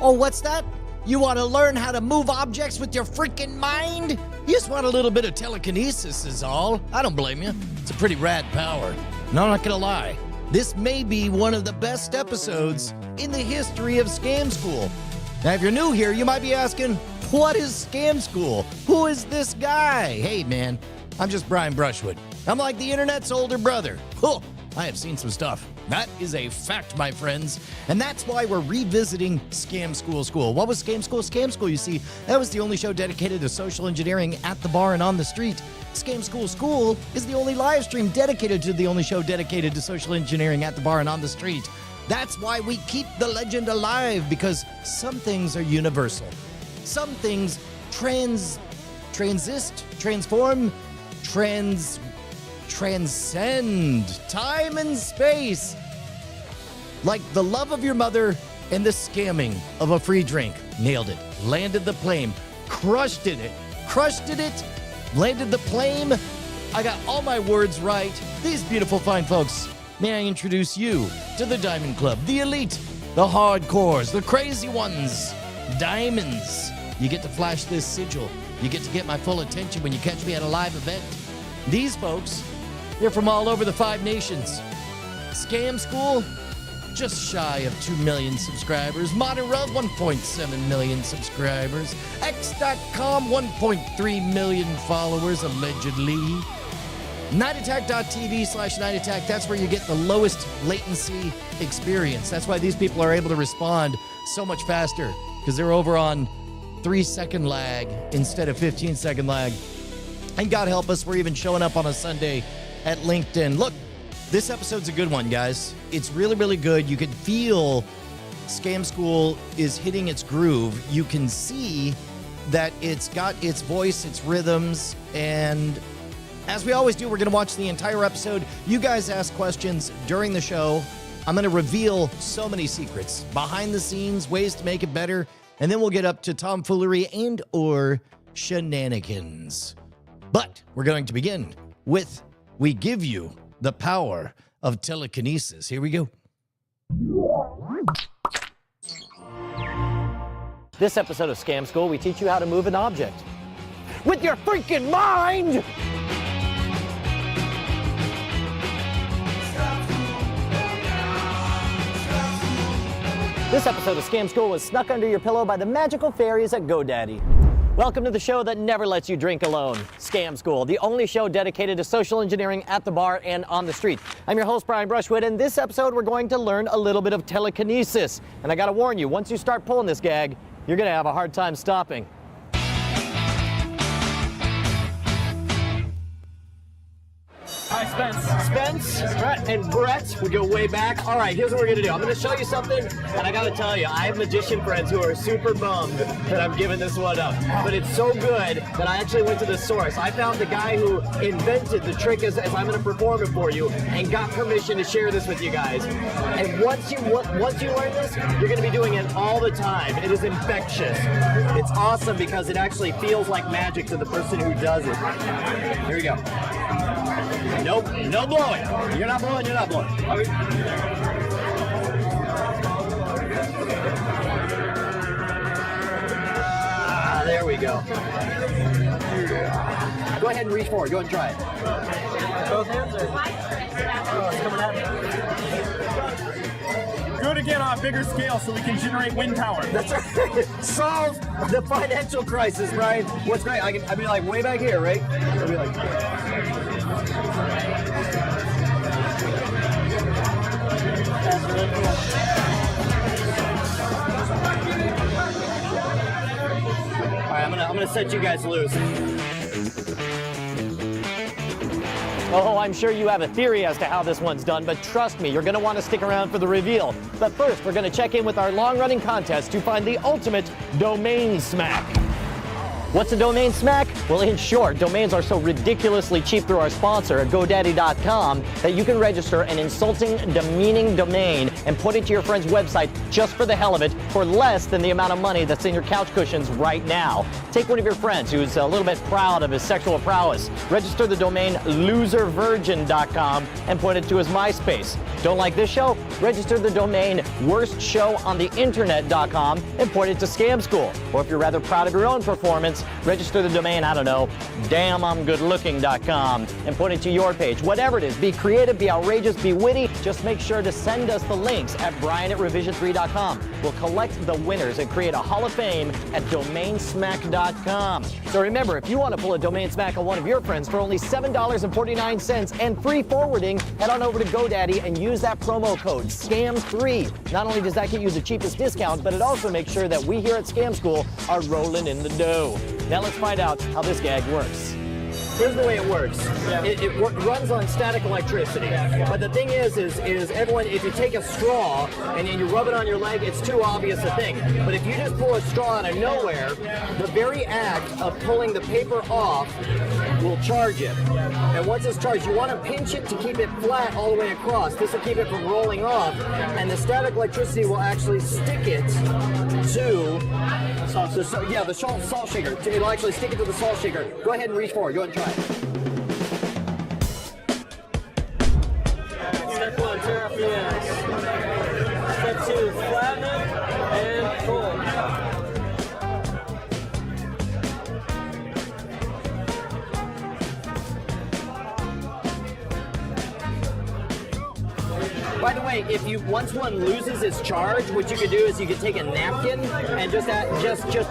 Oh, what's that? You want to learn how to move objects with your freaking mind? You just want a little bit of telekinesis is all. I don't blame you. It's a pretty rad power. No, I'm not gonna lie. This may be one of the best episodes in the history of Scam School. Now, if you're new here, you might be asking, what is Scam School? Who is this guy? Hey, man, I'm just Brian Brushwood. I'm like the internet's older brother. Oh, I have seen some stuff. That is a fact, my friends. And that's why we're revisiting Scam School. What was Scam School? Scam School, you see, that was the only show dedicated to social engineering at the bar and on the street. Scam School is the only live stream dedicated to the only show dedicated to social engineering at the bar and on the street. That's why we keep the legend alive, because some things are universal. Some things transcend time and space. Like the love of your mother and the scamming of a free drink. Nailed it. Landed the plane. Crushed it. Landed the plane. I got all my words right. These beautiful fine folks. May I introduce you to the Diamond Club, the elite, the hardcores, the crazy ones, diamonds. You get to flash this sigil. You get to get my full attention when you catch me at a live event. These folks, they're from all over the 5 nations. Scam School, just shy of 2 million subscribers. Modern Rub, 1.7 million subscribers. X.com, 1.3 million followers, allegedly. Nightattack.tv/nightattack, that's where you get the lowest latency experience. That's why these people are able to respond so much faster, because they're over on 3-second lag instead of 15-second lag. And God help us, we're even showing up on a Sunday at LinkedIn. Look, this episode's a good one, guys. It's really, really good. You can feel Scam School is hitting its groove. You can see that it's got its voice, its rhythms, and as we always do, we're going to watch the entire episode. You guys ask questions during the show. I'm going to reveal so many secrets, behind the scenes, ways to make it better, and then we'll get up to tomfoolery and or shenanigans. But we're going to begin with, we give you the power of telekinesis. Here we go. This episode of Scam School, we teach you how to move an object with your freaking mind! This episode of Scam School was snuck under your pillow by the magical fairies at GoDaddy. Welcome to the show that never lets you drink alone, Scam School, the only show dedicated to social engineering at the bar and on the street. I'm your host, Brian Brushwood, and this episode we're going to learn a little bit of telekinesis. And I gotta warn you, once you start pulling this gag, you're gonna have a hard time stopping. Hi, Spence, Brett, and Brett. We go way back. All right, here's what we're gonna do. I'm gonna show you something, and I gotta tell you, I have magician friends who are super bummed that I'm giving this one up. But it's so good that I actually went to the source. I found the guy who invented the trick as I'm gonna perform it for you, and got permission to share this with you guys. And once you learn this, you're gonna be doing it all the time. It is infectious. It's awesome because it actually feels like magic to the person who does it. Here we go. Nope, no blowing. You're not blowing, you're not blowing. Okay. There we go. Go ahead and reach forward. Go ahead and try it. Both hands? Oh, it's coming at me. Do it again on a bigger scale so we can generate wind power. That's right. Solve the financial crisis, Brian. What's great, I'd be like way back here, right? I'd be like... All right, I'm gonna set you guys loose. Oh, I'm sure you have a theory as to how this one's done, but trust me, you're gonna want to stick around for the reveal. But first, we're gonna check in with our long-running contest to find the ultimate domain smack. What's a domain smack? Well, in short, domains are so ridiculously cheap through our sponsor at GoDaddy.com that you can register an insulting, demeaning domain and put it to your friend's website just for the hell of it for less than the amount of money that's in your couch cushions right now. Take one of your friends who's a little bit proud of his sexual prowess. Register the domain loservirgin.com and put it to his MySpace. Don't like this show? Register the domain worstshowontheinternet.com and put it to Scam School. Or if you're rather proud of your own performance, register the domain, I don't know, damnimgoodlooking.com and put it to your page. Whatever it is, be creative, be outrageous, be witty. Just make sure to send us the links at brian@revision3.com. We'll collect the winners and create a Hall of Fame at domainsmack.com. So remember, if you want to pull a domain smack on one of your friends for only $7.49 and free forwarding, head on over to GoDaddy and use that promo code SCAM3. Not only does that get you the cheapest discount, but it also makes sure that we here at Scam School are rolling in the dough. Now let's find out how this gag works. Here's the way it works. It runs on static electricity. But the thing is everyone, if you take a straw and then you rub it on your leg, it's too obvious a thing. But if you just pull a straw out of nowhere, the very act of pulling the paper off will charge it. And once it's charged, you want to pinch it to keep it flat all the way across. This will keep it from rolling off. And the static electricity will actually stick it to the salt shaker. It'll actually stick it to the salt shaker. Go ahead and reach forward. Go ahead and try it. Step 1, tear off the ends. Step 2, flatten it and pull. By the way, if you once one loses its charge, what you could do is you could take a napkin and just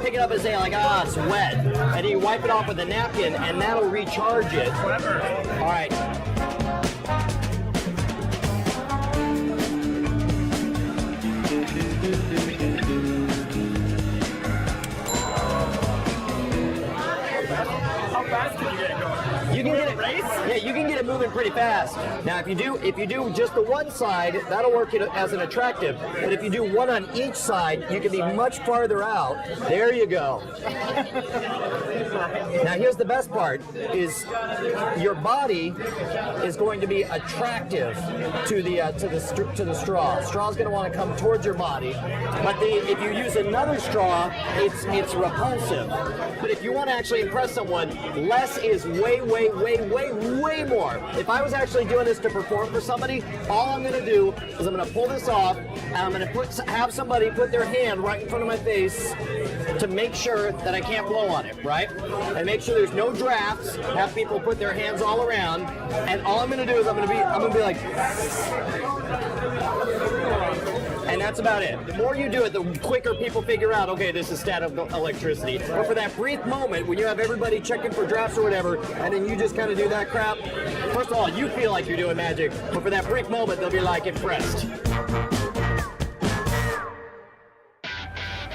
pick it up and say like, it's wet, and then you wipe it off with a napkin, and that'll recharge it. Whatever. All right. How fast can you get it going? You can get it. Race? Yeah, you can get it moving pretty fast. Now, if you do just the one side, that'll work as an attractive. But if you do one on each side, you can be much farther out. There you go. Now, here's the best part: is your body is going to be attractive to the straw. Straw's going to want to come towards your body. But if you use another straw, it's repulsive. But if you want to actually impress someone, less is way more. If I was actually doing this to perform for somebody, all I'm going to do is I'm going to pull this off, and I'm going to have somebody put their hand right in front of my face to make sure that I can't blow on it, right? And make sure there's no drafts. Have people put their hands all around, and all I'm going to do is I'm going to be like. And that's about it. The more you do it, the quicker people figure out, okay, this is static electricity. But for that brief moment when you have everybody checking for drafts or whatever, and then you just kind of do that crap, first of all, you feel like you're doing magic, but for that brief moment, they'll be like impressed.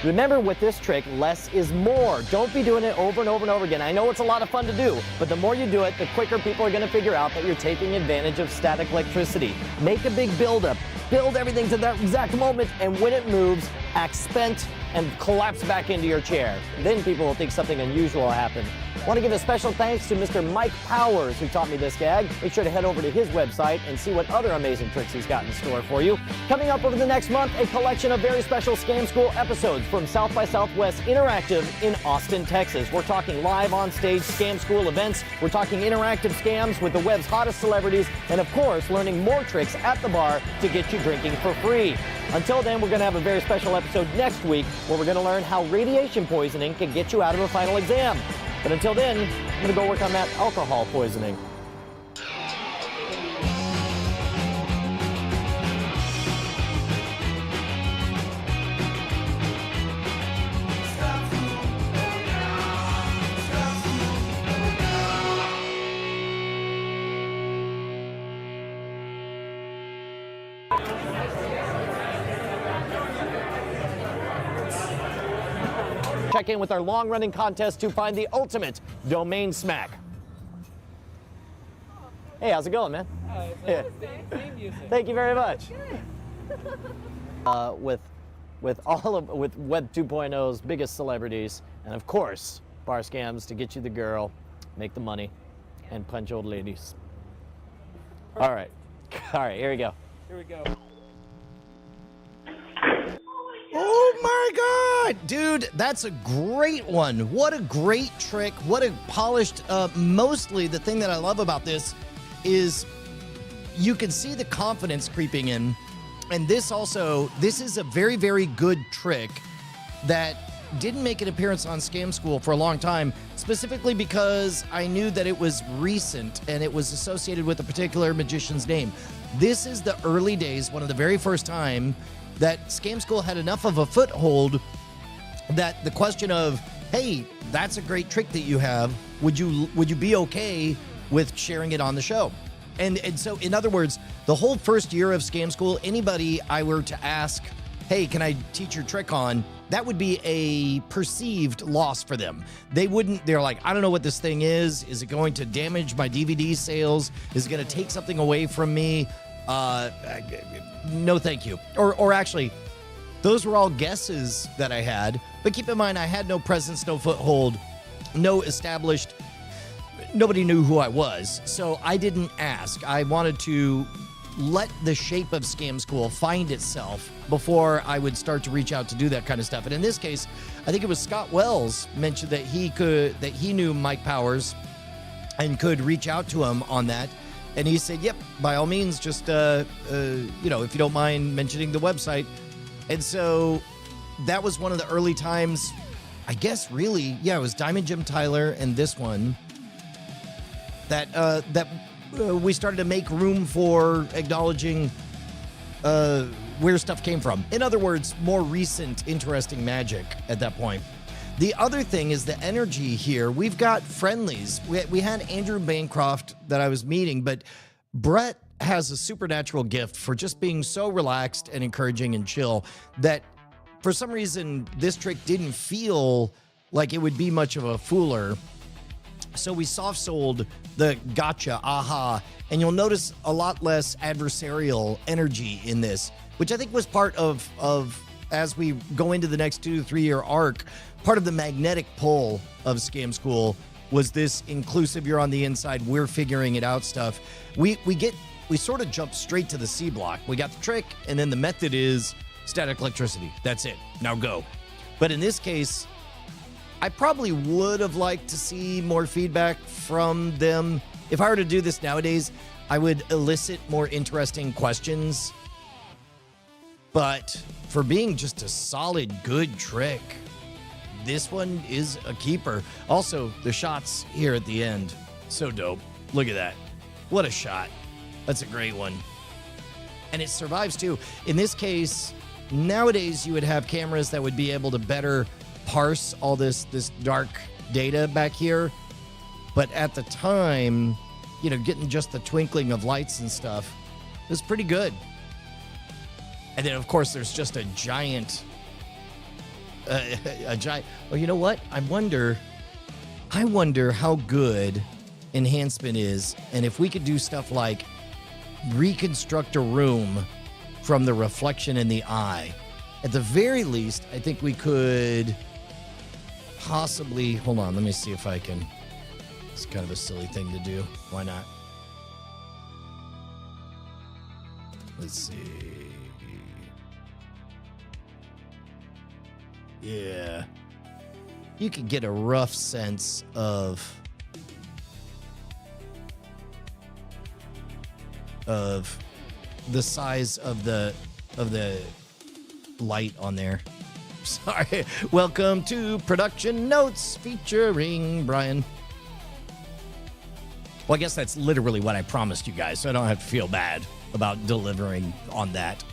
Remember with this trick, less is more. Don't be doing it over and over and over again. I know it's a lot of fun to do, but the more you do it, the quicker people are going to figure out that you're taking advantage of static electricity. Make a big buildup. Build everything to that exact moment, and when it moves, act spent and collapse back into your chair. Then people will think something unusual happened. I want to give a special thanks to Mr. Mike Powers, who taught me this gag. Make sure to head over to his website and see what other amazing tricks he's got in store for you. Coming up over the next month, a collection of very special Scam School episodes from South by Southwest Interactive in Austin, Texas. We're talking live on-stage Scam School events. We're talking interactive scams with the web's hottest celebrities, and of course, learning more tricks at the bar to get you drinking for free. Until then, we're going to have a very special episode next week where we're going to learn how radiation poisoning can get you out of a final exam. But until then, I'm going to go work on that alcohol poisoning. Check in with our long-running contest to find the ultimate domain smack. Hey, how's it going, man? Yeah. Thank you very much. With Web 2.0's biggest celebrities, and of course, bar scams to get you the girl, make the money, and punch old ladies. All right, here we go. Here we go. Oh my God, dude, that's a great one. What a great trick. What a polished, mostly the thing that I love about this is you can see the confidence creeping in. And this is a very, very good trick that didn't make an appearance on Scam School for a long time, specifically because I knew that it was recent and it was associated with a particular magician's name. This is the early days, one of the very first time that Scam School had enough of a foothold that the question of, hey, that's a great trick that you have. Would you be okay with sharing it on the show? And so, in other words, the whole first year of Scam School, anybody I were to ask, hey, can I teach your trick on, that would be a perceived loss for them. They're like, I don't know what this thing is. Is it going to damage my DVD sales? Is it going to take something away from me? No, thank you. Or actually, those were all guesses that I had. But keep in mind, I had no presence, no foothold, no established, nobody knew who I was. So I didn't ask. I wanted to let the shape of Scam School find itself before I would start to reach out to do that kind of stuff. And in this case, I think it was Scott Wells mentioned that he knew Mike Powers and could reach out to him on that. And he said, yep, by all means, just, if you don't mind mentioning the website. And so that was one of the early times, I guess, really, yeah, it was Diamond Jim Tyler and this one that we started to make room for acknowledging where stuff came from. In other words, more recent, interesting magic at that point. The other thing is the energy here. We've got friendlies. We had Andrew Bancroft that I was meeting, but Brett has a supernatural gift for just being so relaxed and encouraging and chill that for some reason this trick didn't feel like it would be much of a fooler. So we soft sold the gotcha, aha, and you'll notice a lot less adversarial energy in this, which I think was part of as we go into the next 2 to 3 year arc, part of the magnetic pull of Scam School was this inclusive, you're on the inside, we're figuring it out stuff. We sort of jump straight to the C block. We got the trick, and then the method is static electricity. That's it. Now go. But in this case, I probably would have liked to see more feedback from them. If I were to do this nowadays, I would elicit more interesting questions. But for being just a solid, good trick, this one is a keeper. Also, the shots here at the end, so dope. Look at that. What a shot. That's a great one. And it survives too. In this case, nowadays you would have cameras that would be able to better parse all this dark data back here. But at the time, getting just the twinkling of lights and stuff was pretty good. And then, of course, there's just a giant. Well, you know what? I wonder how good enhancement is, and if we could do stuff like reconstruct a room from the reflection in the eye. At the very least, I think we could possibly. Hold on, let me see if I can. It's kind of a silly thing to do. Why not? Let's see. Yeah. You could get a rough sense of the size of the light on there. Sorry. Welcome to Production Notes featuring Brian. Well, I guess that's literally what I promised you guys, so I don't have to feel bad about delivering on that.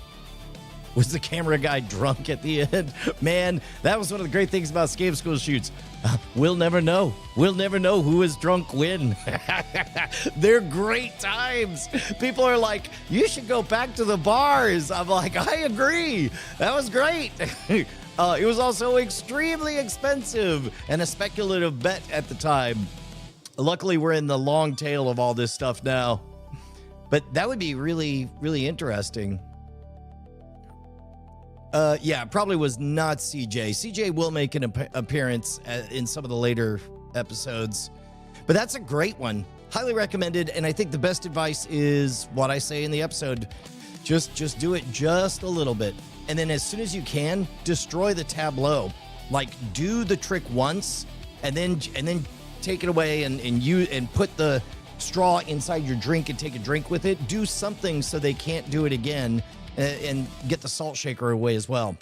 Was the camera guy drunk at the end? Man, that was one of the great things about Scam School shoots. We'll never know. We'll never know who is drunk when. They're great times. People are like, you should go back to the bars. I'm like, I agree. That was great. It was also extremely expensive and a speculative bet at the time. Luckily, we're in the long tail of all this stuff now. But that would be really, really interesting. Yeah, it probably was not CJ. CJ will make an appearance in some of the later episodes. But that's a great one. Highly recommended. And I think the best advice is what I say in the episode. Just do it just a little bit. And then as soon as you can, destroy the tableau. Like, do the trick once and then take it away and put the straw inside your drink and take a drink with it. Do something so they can't do it again, and get the salt shaker away as well.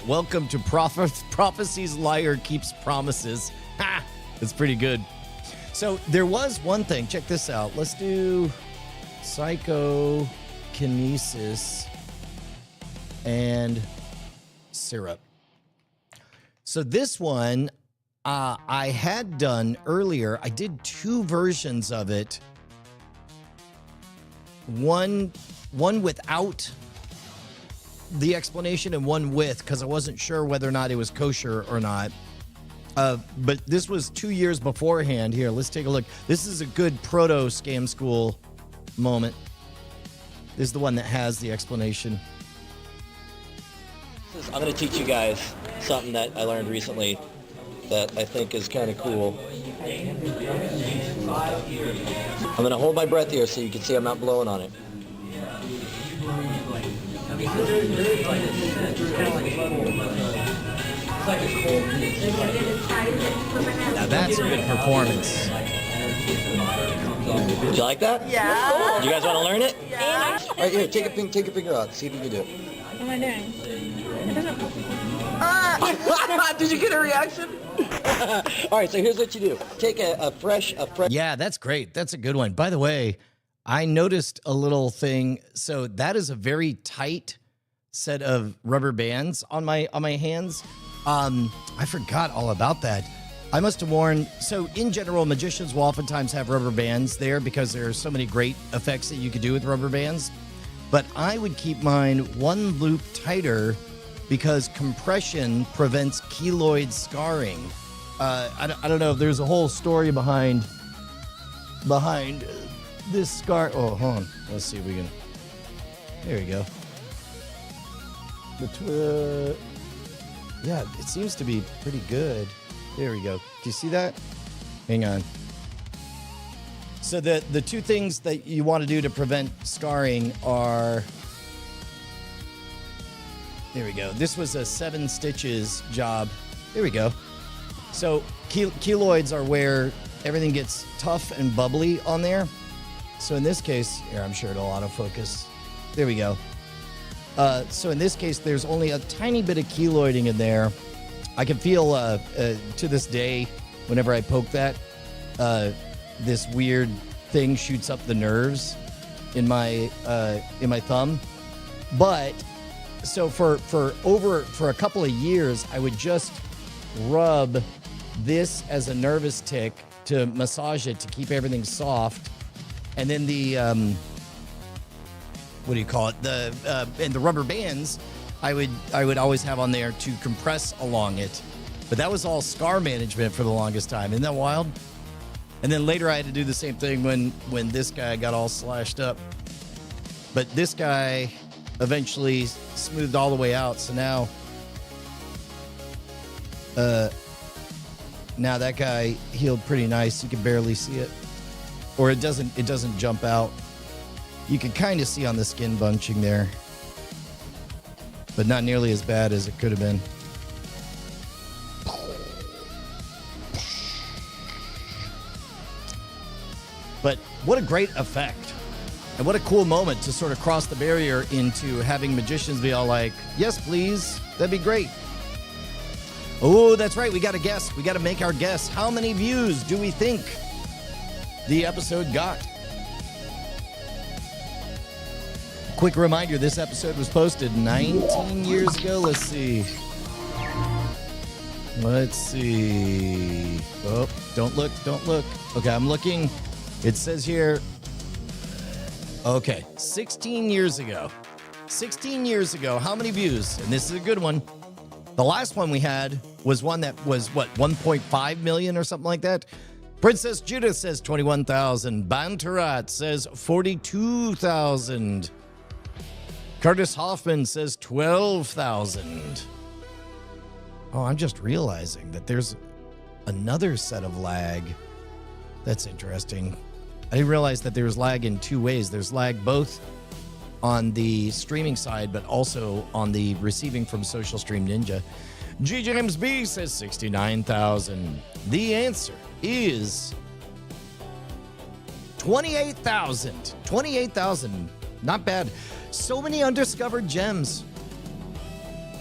Welcome to Prophecy's Liar Keeps Promises. Ha! That's pretty good. So there was one thing. Check this out. Let's do Psychokinesis and syrup. So this one I had done earlier. I did 2 versions of it. One without the explanation and one with, because I wasn't sure whether or not it was kosher or not. But this was 2 years beforehand. Here, let's take a look. This is a good proto scam school moment. This is the one that has the explanation. I'm going to teach you guys something that I learned recently that I think is kind of cool. I'm going to hold my breath here so you can see I'm not blowing on it. Now that's a good performance. Did you like that? Yeah. You guys want to learn it? Yeah. All right, here, take your finger out. See if you can do it. What am I doing? Did you get a reaction? All right, so here's what you do. Take a fresh. Yeah, that's great. That's a good one. By the way, I noticed a little thing. So that is a very tight set of rubber bands on my hands. I forgot all about that. I must have worn. So in general, magicians will oftentimes have rubber bands there because there are so many great effects that you could do with rubber bands. But I would keep mine one loop tighter because compression prevents keloid scarring. I don't know if there's a whole story behind this scar. Oh, hold on. Let's see if we can. There we go. Yeah, it seems to be pretty good. There we go. Do you see that? Hang on. So the 2 things that you want to do to prevent scarring are... There we go. This was a 7 stitches job. There we go. So keloids are where everything gets tough and bubbly on there. So in this case, here, I'm sure it'll autofocus. There we go. So in this case, there's only a tiny bit of keloiding in there. I can feel to this day, whenever I poke that, this weird thing shoots up the nerves in my thumb. But so for a couple of years, I would just rub this as a nervous tick to massage it to keep everything soft, and then the what do you call it? And the rubber bands, I would always have on there to compress along it. But that was all scar management for the longest time. Isn't that wild? And then later I had to do the same thing when this guy got all slashed up. But this guy eventually smoothed all the way out. So now that guy healed pretty nice. You can barely see it. Or it doesn't jump out. You can kind of see on the skin bunching there. But not nearly as bad as it could have been. But what a great effect. And what a cool moment to sort of cross the barrier into having magicians be all like, yes, please. That'd be great. Oh, that's right. We got to guess. We got to make our guess. How many views do we think the episode got? Quick reminder, this episode was posted 19 years ago. Let's see. Oh, don't look. Okay, I'm looking. It says here, okay, 16 years ago. 16 years ago, how many views? And this is a good one. The last one we had was one that was, 1.5 million or something like that? Princess Judith says 21,000. Bantarat says 42,000. Curtis Hoffman says 12,000. Oh, I'm just realizing that there's another set of lag. That's interesting. I didn't realize that there's lag in two ways. There's lag both on the streaming side, but also on the receiving from Social Stream Ninja. G. James B says 69,000. The answer is 28,000. 28,000. Not bad. So many undiscovered gems.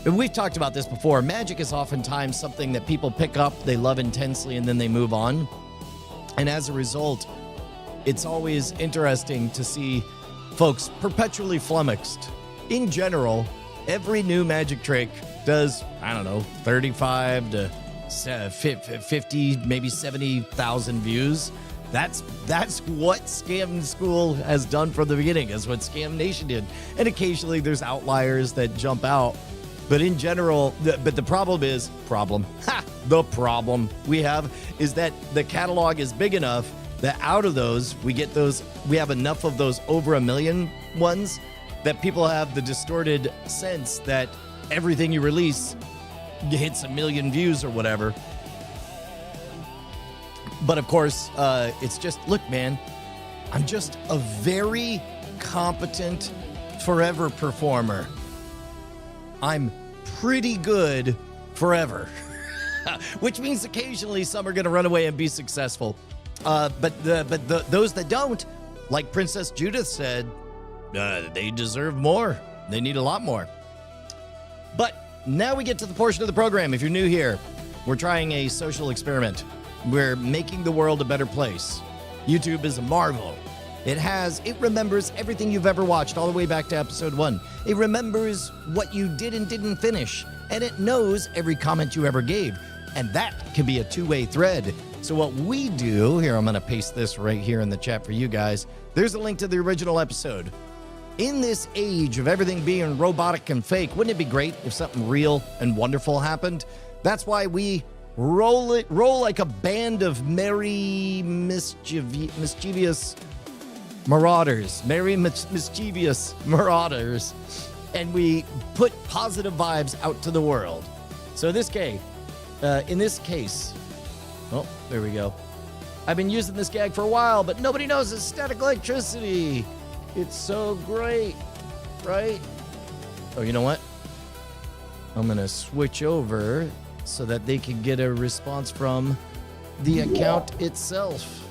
And we've talked about this before. Magic is oftentimes something that people pick up, they love intensely, and then they move on. And as a result, it's always interesting to see folks perpetually flummoxed. In general, every new magic trick does, 35 to 50, maybe 70,000 views. That's what Scam School has done from the beginning. That's what Scam Nation did. And occasionally there's outliers that jump out. But in general, the problem we have is that the catalog is big enough that out of those, we have enough of those over 1 million ones that people have the distorted sense that everything you release hits 1 million views or whatever. But of course, it's just, look, man, I'm just a very competent forever performer. I'm pretty good forever, which means occasionally some are going to run away and be successful. But those that don't, like Princess Judith said, they deserve more. They need a lot more. But now we get to the portion of the program. If you're new here, we're trying a social experiment. We're making the world a better place. YouTube is a marvel. It remembers everything you've ever watched all the way back to episode 1. It remembers what you did and didn't finish. And it knows every comment you ever gave. And that can be a two-way thread. So what we do, here, I'm going to paste this right here in the chat for you guys. There's a link to the original episode. In this age of everything being robotic and fake, wouldn't it be great if something real and wonderful happened? That's why we roll like a band of merry, mischievous marauders. And we put positive vibes out to the world. So in this case, oh, there we go. I've been using this gag for a while, but nobody knows it's static electricity. It's so great, right? Oh, you know what? I'm going to switch over so that they can get a response from the account itself.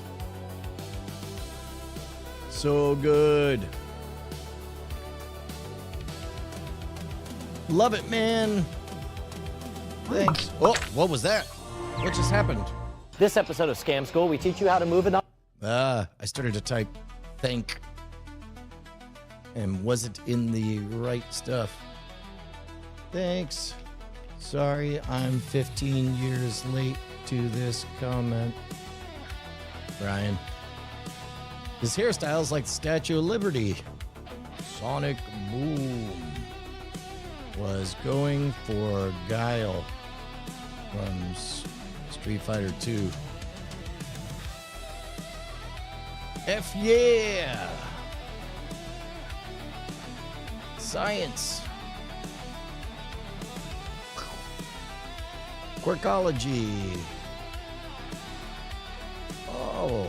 So good. Love it, man. Thanks. Oh, what was that? What just happened? This episode of Scam School, we teach you how to move it on. I started to type thank and wasn't in the right stuff. Thanks. Sorry, I'm 15 years late to this comment. Brian. His hairstyle's like the Statue of Liberty. Sonic Boom was going for Guile from Street Fighter 2. F yeah! Science. Quirkology. Oh.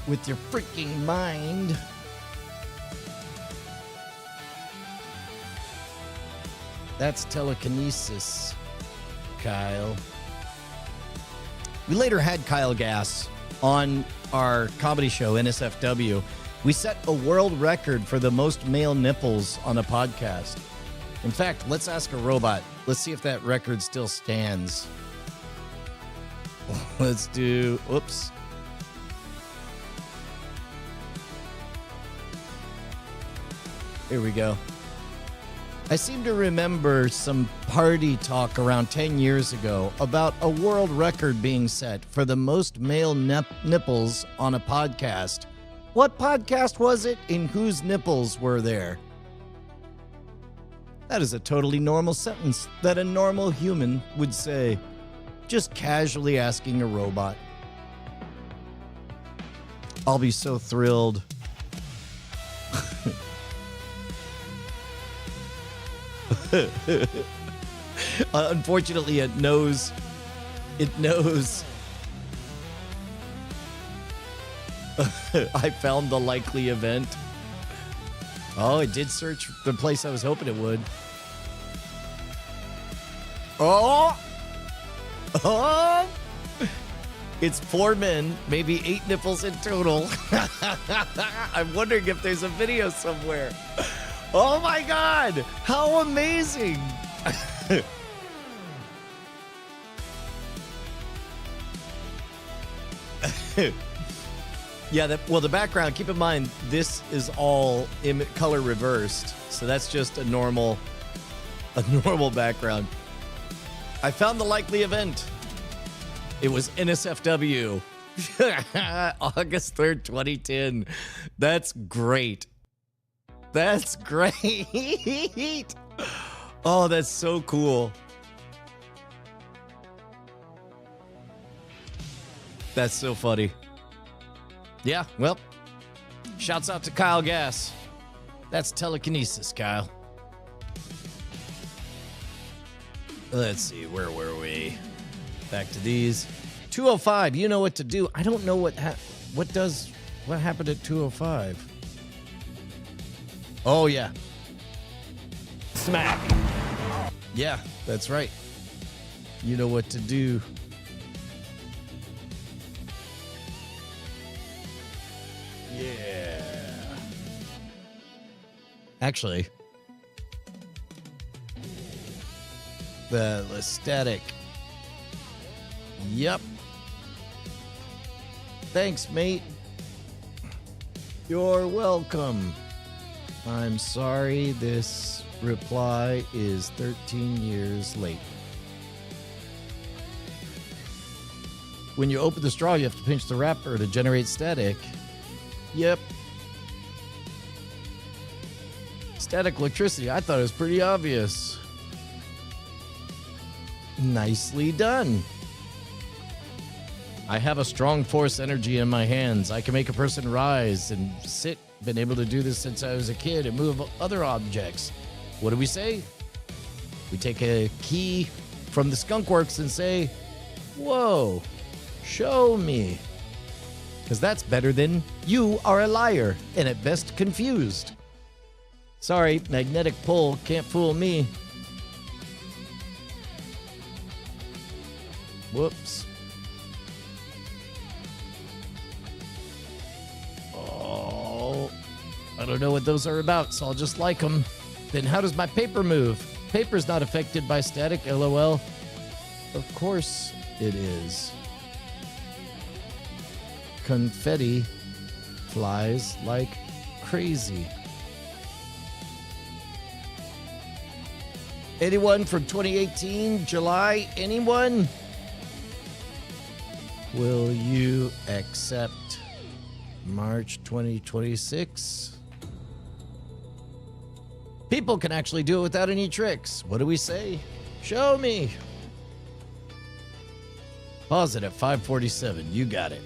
With your freaking mind. That's telekinesis, Kyle. We later had Kyle Gass on our comedy show, NSFW. We set a world record for the most male nipples on a podcast. In fact, let's ask a robot. Let's see if that record still stands. Let's do, oops. Here we go. I seem to remember some party talk around 10 years ago about a world record being set for the most male nipples on a podcast. What podcast was it, and whose nipples were there? That is a totally normal sentence that a normal human would say, just casually asking a robot. I'll be so thrilled. Unfortunately, it knows. I found the likely event. Oh, it did search the place I was hoping it would. Oh! Oh! It's 4 men, maybe 8 nipples in total. I'm wondering if there's a video somewhere. Oh my God! How amazing! Yeah, the background, keep in mind, this is all color reversed. So that's just a normal background. I found the likely event. It was NSFW. August 3rd, 2010. That's great. That's great. Oh, that's so cool. That's so funny. Yeah, well, shouts out to Kyle Gass. That's telekinesis, Kyle. Let's see, where were we? Back to these. 205, you know what to do. I don't know what happened at 205. Oh, yeah. Smack. Yeah, that's right. You know what to do. Yeah. Actually, the static. Yep. Thanks, mate. You're welcome. I'm sorry this reply is 13 years late. When you open the straw, you have to pinch the wrapper to generate static. Yep. Static electricity. I thought it was pretty obvious. Nicely done. I have a strong force energy in my hands. I can make a person rise and sit. Been able to do this since I was a kid and move other objects. What do we say? We take a key from the Skunk Works and say, whoa, show me. Because that's better than you are a liar and at best confused. Sorry, magnetic pull can't fool me. Whoops. Oh, I don't know what those are about, so I'll just like them. Then how does my paper move? Paper's not affected by static, LOL. Of course it is. Confetti flies like crazy. Anyone from 2018, July? Anyone? Will you accept March 2026? People can actually do it without any tricks. What do we say? Show me. Pause it at 5:47. You got it.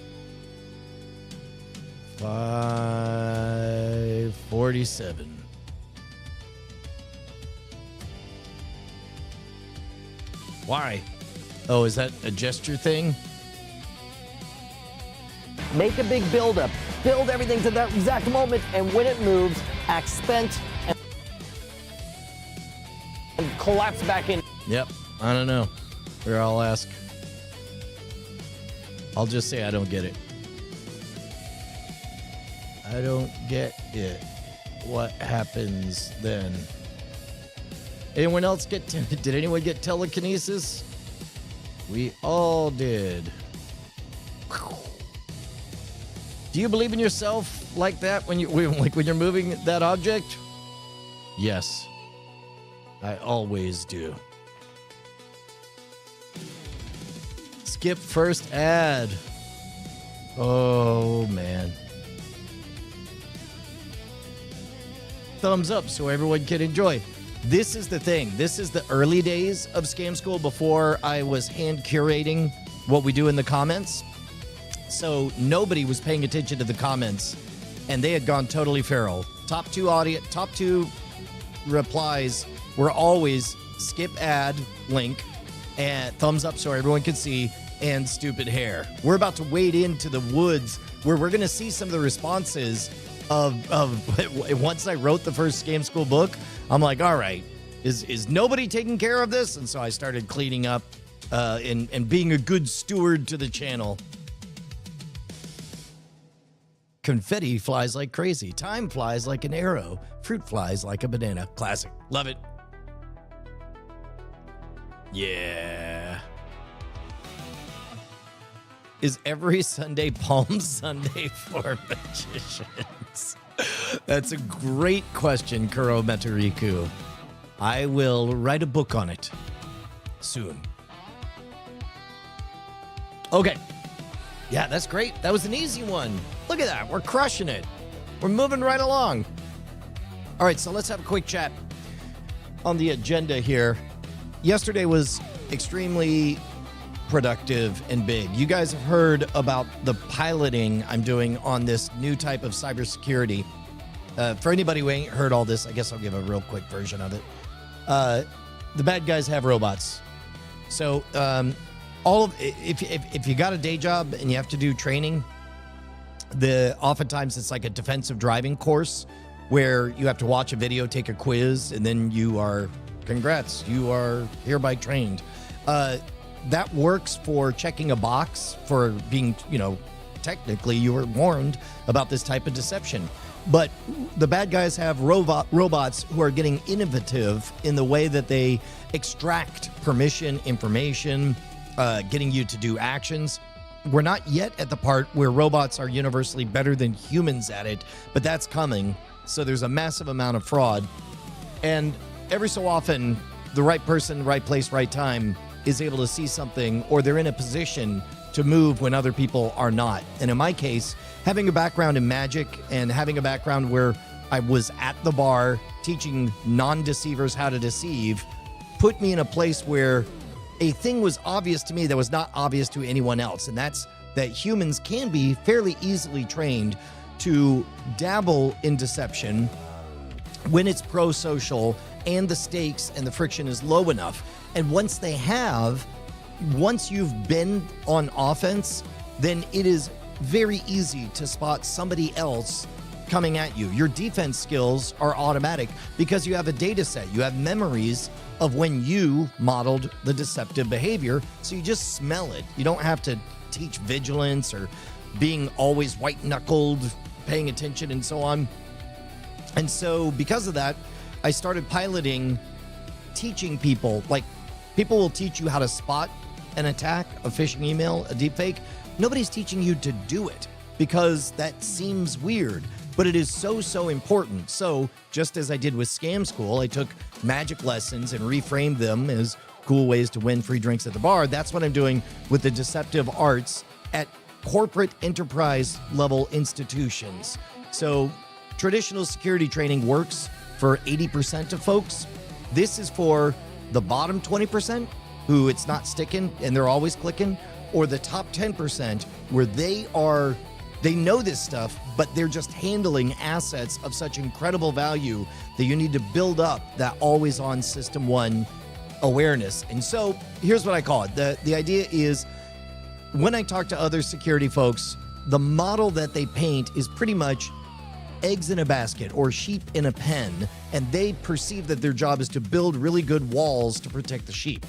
5:47. Why? Oh, is that a gesture thing? Make a big buildup. Build everything to that exact moment, and when it moves, act spent and collapse back in. Yep. I don't know. Or I'll ask. I'll just say I don't get it. I don't get it. What happens then? Anyone else get... Did anyone get telekinesis? We all did. Do you believe in yourself like that when you're moving that object? Yes. I always do. Skip first ad. Oh, man. Thumbs up so everyone can enjoy. This is the thing. This is the early days of Scam School before I was hand curating what we do in the comments. So nobody was paying attention to the comments, and they had gone totally feral. Top two replies were always skip ad link and thumbs up so everyone could see and stupid hair. We're about to wade into the woods where we're going to see some of the responses of once I wrote the first Scam School book. I'm like, all right, is nobody taking care of this? And so I started cleaning up and being a good steward to the channel. Confetti flies like crazy. Time flies like an arrow. Fruit flies like a banana. Classic. Love it. Yeah. Is every Sunday Palm Sunday for magicians? That's a great question, Kuro Metariku. I will write a book on it soon. Okay. Yeah, that's great. That was an easy one. Look at that. We're crushing it. We're moving right along. All right, so let's have a quick chat on the agenda here. Yesterday was extremely productive and big. You guys have heard about the piloting I'm doing on this new type of cybersecurity. For anybody who ain't heard all this, I guess I'll give a real quick version of it. The bad guys have robots. So if you got a day job and you have to do training, oftentimes it's like a defensive driving course where you have to watch a video, take a quiz, and then you are hereby trained. That works for checking a box for being, technically you were warned about this type of deception. But the bad guys have robots who are getting innovative in the way that they extract permission, information, getting you to do actions. We're not yet at the part where robots are universally better than humans at it, but that's coming. So there's a massive amount of fraud. And every so often, the right person, right place, right time is able to see something, or they're in a position to move when other people are not. And in my case, having a background in magic and having a background where I was at the bar teaching non-deceivers how to deceive put me in a place where a thing was obvious to me that was not obvious to anyone else. And that's that humans can be fairly easily trained to dabble in deception when it's pro-social and the stakes and the friction is low enough. And once you've been on offense, then it is very easy to spot somebody else coming at you. Your defense skills are automatic because you have a data set. You have memories of when you modeled the deceptive behavior, so you just smell it. You don't have to teach vigilance or being always white-knuckled, paying attention, and so on. And so because of that, I started piloting, teaching people. Like, people will teach you how to spot an attack, a phishing email, a deepfake. Nobody's teaching you to do it because that seems weird, but it is so important. So just as I did with Scam School, I took magic lessons and reframed them as cool ways to win free drinks at the bar. That's what I'm doing with the deceptive arts at corporate enterprise level institutions. So traditional security training works for 80% of folks. This is for the bottom 20% who it's not sticking and they're always clicking, or the top 10% where they know this stuff, but they're just handling assets of such incredible value that you need to build up that always on system one awareness. And so here's what I call it. The idea is, when I talk to other security folks, the model that they paint is pretty much eggs in a basket or sheep in a pen, and they perceive that their job is to build really good walls to protect the sheep.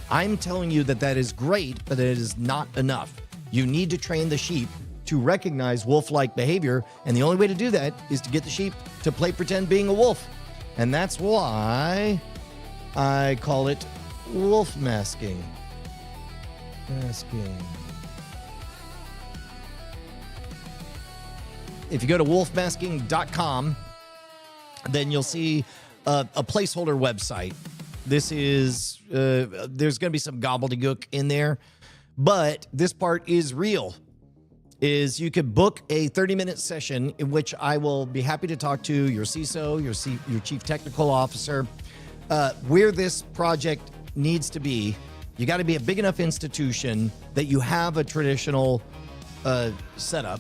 I'm telling you that is great, but it is not enough. You need to train the sheep to recognize wolf-like behavior, and the only way to do that is to get the sheep to play pretend being a wolf. And that's why I call it wolf masking. If you go to wolfmasking.com, then you'll see a placeholder website. This is, there's going to be some gobbledygook in there, but this part is real. Is you could book a 30-minute session in which I will be happy to talk to your CISO, your chief technical officer, where this project needs to be, you got to be a big enough institution that you have a traditional setup.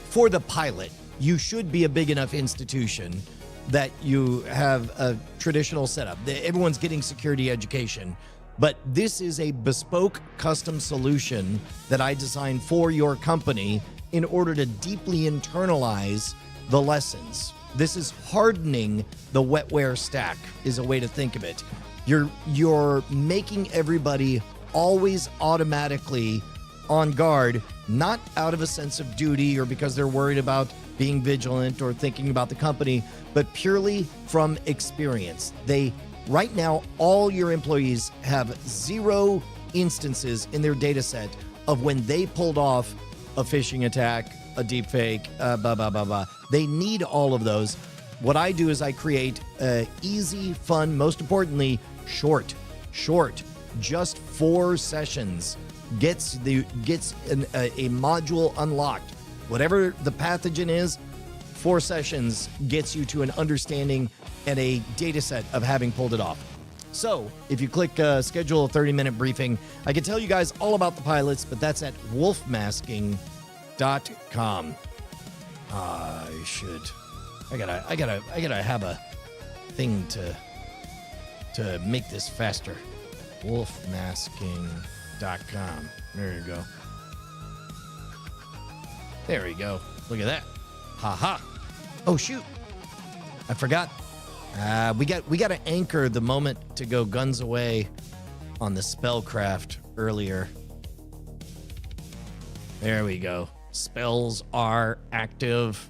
For the pilot, you should be a big enough institution that you have a traditional setup. Everyone's getting security education, but this is a bespoke custom solution that I designed for your company in order to deeply internalize the lessons. This is hardening the wetware stack, is a way to think of it. You're making everybody always automatically on guard, not out of a sense of duty or because they're worried about being vigilant or thinking about the company, but purely from experience. Right now, all your employees have 0 instances in their data set of when they pulled off a phishing attack, a deep fake, blah, blah, blah, blah. They need all of those. What I do is I create easy, fun, most importantly, short, just 4 sessions gets a module unlocked. Whatever the pathogen is, 4 sessions gets you to an understanding and a data set of having pulled it off. So if you click schedule a 30-minute briefing, I can tell you guys all about the pilots, but that's at wolfmasking.com. I gotta have a thing to make this faster. Wolfmasking.com. There you go. There we go. Look at that. Ha. Oh shoot. I forgot. We got to anchor the moment to go guns away on the spellcraft earlier. There we go. Spells are active.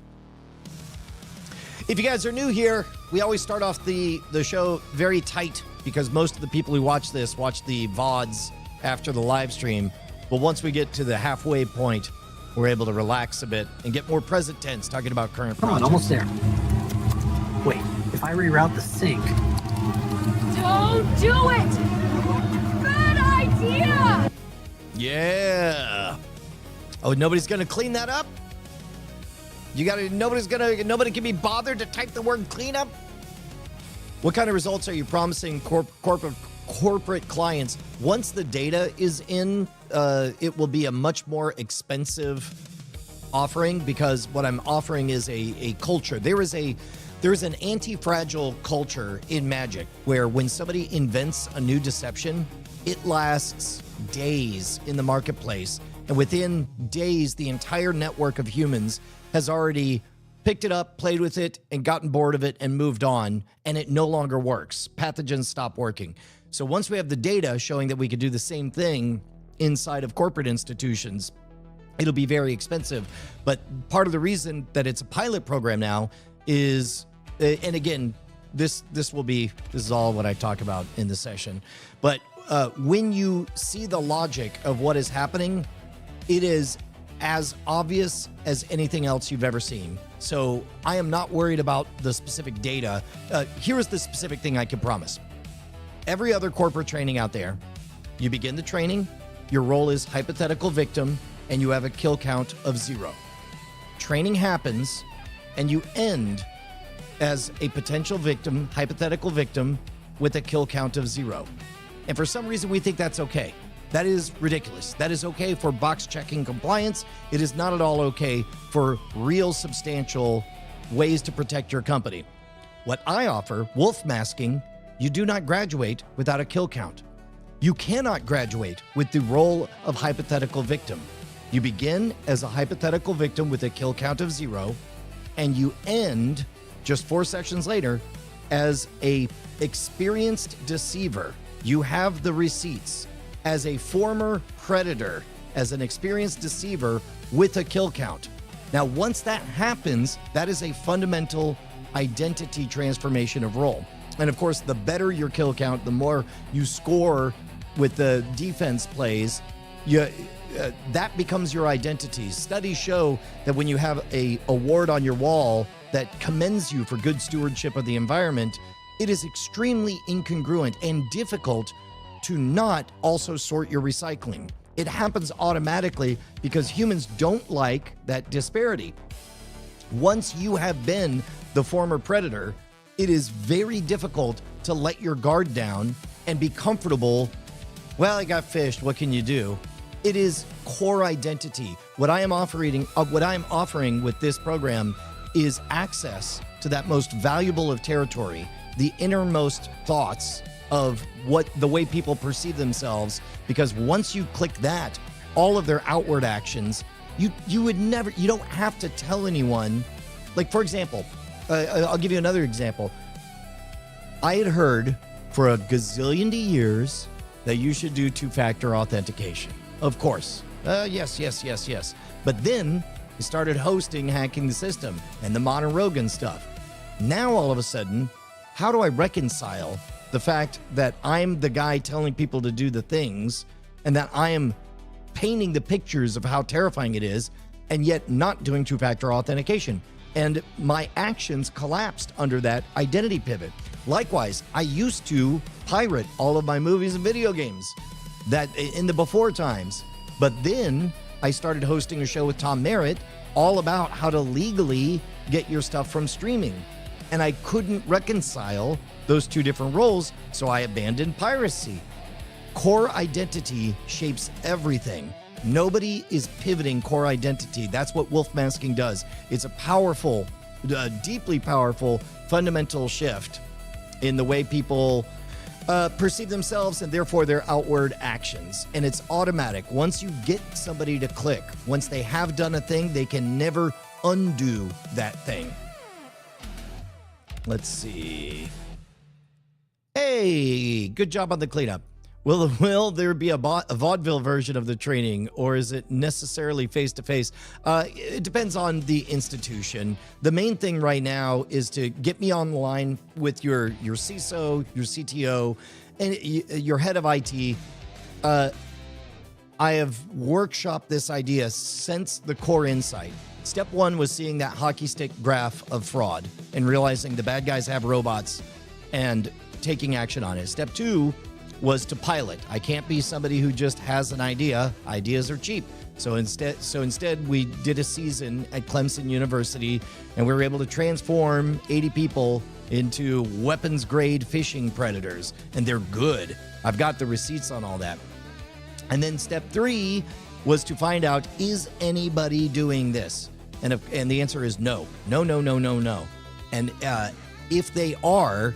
If you guys are new here, we always start off the show very tight because most of the people who watch this watch the VODs after the live stream. But once we get to the halfway point, we're able to relax a bit and get more present tense talking about current projects. Come on, almost there. Wait, if I reroute the sync... Don't do it! Bad idea! Yeah. Oh, nobody's gonna clean that up? Nobody can be bothered to type the word cleanup? What kind of results are you promising corporate clients? Once the data is in, it will be a much more expensive offering because what I'm offering is a culture. There is an anti-fragile culture in magic where when somebody invents a new deception, it lasts days in the marketplace. And within days, the entire network of humans has already picked it up, played with it, and gotten bored of it and moved on, and it no longer works. Pathogens stop working. So once we have the data showing that we could do the same thing inside of corporate institutions, it'll be very expensive. But part of the reason that it's a pilot program now is, and again, this is all what I talk about in the session, but when you see the logic of what is happening, it is as obvious as anything else you've ever seen. So I am not worried about the specific data. Here is the specific thing I can promise. Every other corporate training out there, you begin the training, your role is hypothetical victim, and you have a kill count of 0. Training happens, and you end as a potential victim, hypothetical victim, with a kill count of 0. And for some reason, we think that's okay. That is ridiculous. That is okay for box checking compliance. It is not at all okay for real substantial ways to protect your company. What I offer, wolf masking, you do not graduate without a kill count. You cannot graduate with the role of hypothetical victim. You begin as a hypothetical victim with a kill count of 0, and you end just 4 sessions later as a experienced deceiver. You have the receipts as a former predator, as an experienced deceiver with a kill count. Now, once that happens, that is a fundamental identity transformation of role. And of course, the better your kill count, the more you score with the defense plays, that becomes your identity. Studies show that when you have an award on your wall that commends you for good stewardship of the environment, it is extremely incongruent and difficult to not also sort your recycling. It happens automatically because humans don't like that disparity. Once you have been the former predator, it is very difficult to let your guard down and be comfortable. Well, I got fished. What can you do? It is core identity. What I am offering with this program is access to that most valuable of territory, the innermost thoughts of the way people perceive themselves. Because once you click that, all of their outward actions, you don't have to tell anyone. Like, for example, I'll give you another example. I had heard for a gazillion years that you should do two-factor authentication. Of course. Yes. But then he started hosting Hacking the System and the Modern Rogan stuff. Now, all of a sudden, how do I reconcile the fact that I'm the guy telling people to do the things and that I am painting the pictures of how terrifying it is and yet not doing two-factor authentication? And my actions collapsed under that identity pivot. Likewise, I used to pirate all of my movies and video games that in the before times. But then I started hosting a show with Tom Merritt all about how to legally get your stuff from streaming. And I couldn't reconcile those two different roles, so I abandoned piracy. Core identity shapes everything. Nobody is pivoting core identity. That's what wolf masking does. It's a powerful, deeply powerful, fundamental shift in the way people perceive themselves and therefore their outward actions. And it's automatic. Once you get somebody to click, once they have done a thing, they can never undo that thing. Let's see. Hey, good job on the cleanup. Will there be a vaudeville version of the training, or is it necessarily face-to-face? It depends on the institution. The main thing right now is to get me on the line with your CISO, your CTO, and your head of IT. I have workshopped this idea since the core insight. Step one was seeing that hockey stick graph of fraud and realizing the bad guys have robots and taking action on it. Step two was to pilot. I can't be somebody who just has an idea. Ideas are cheap. So instead, we did a season at Clemson University, and we were able to transform 80 people into weapons-grade fishing predators, and they're good. I've got the receipts on all that. And then step three was to find out, is anybody doing this? And the answer is no. No. And if they are,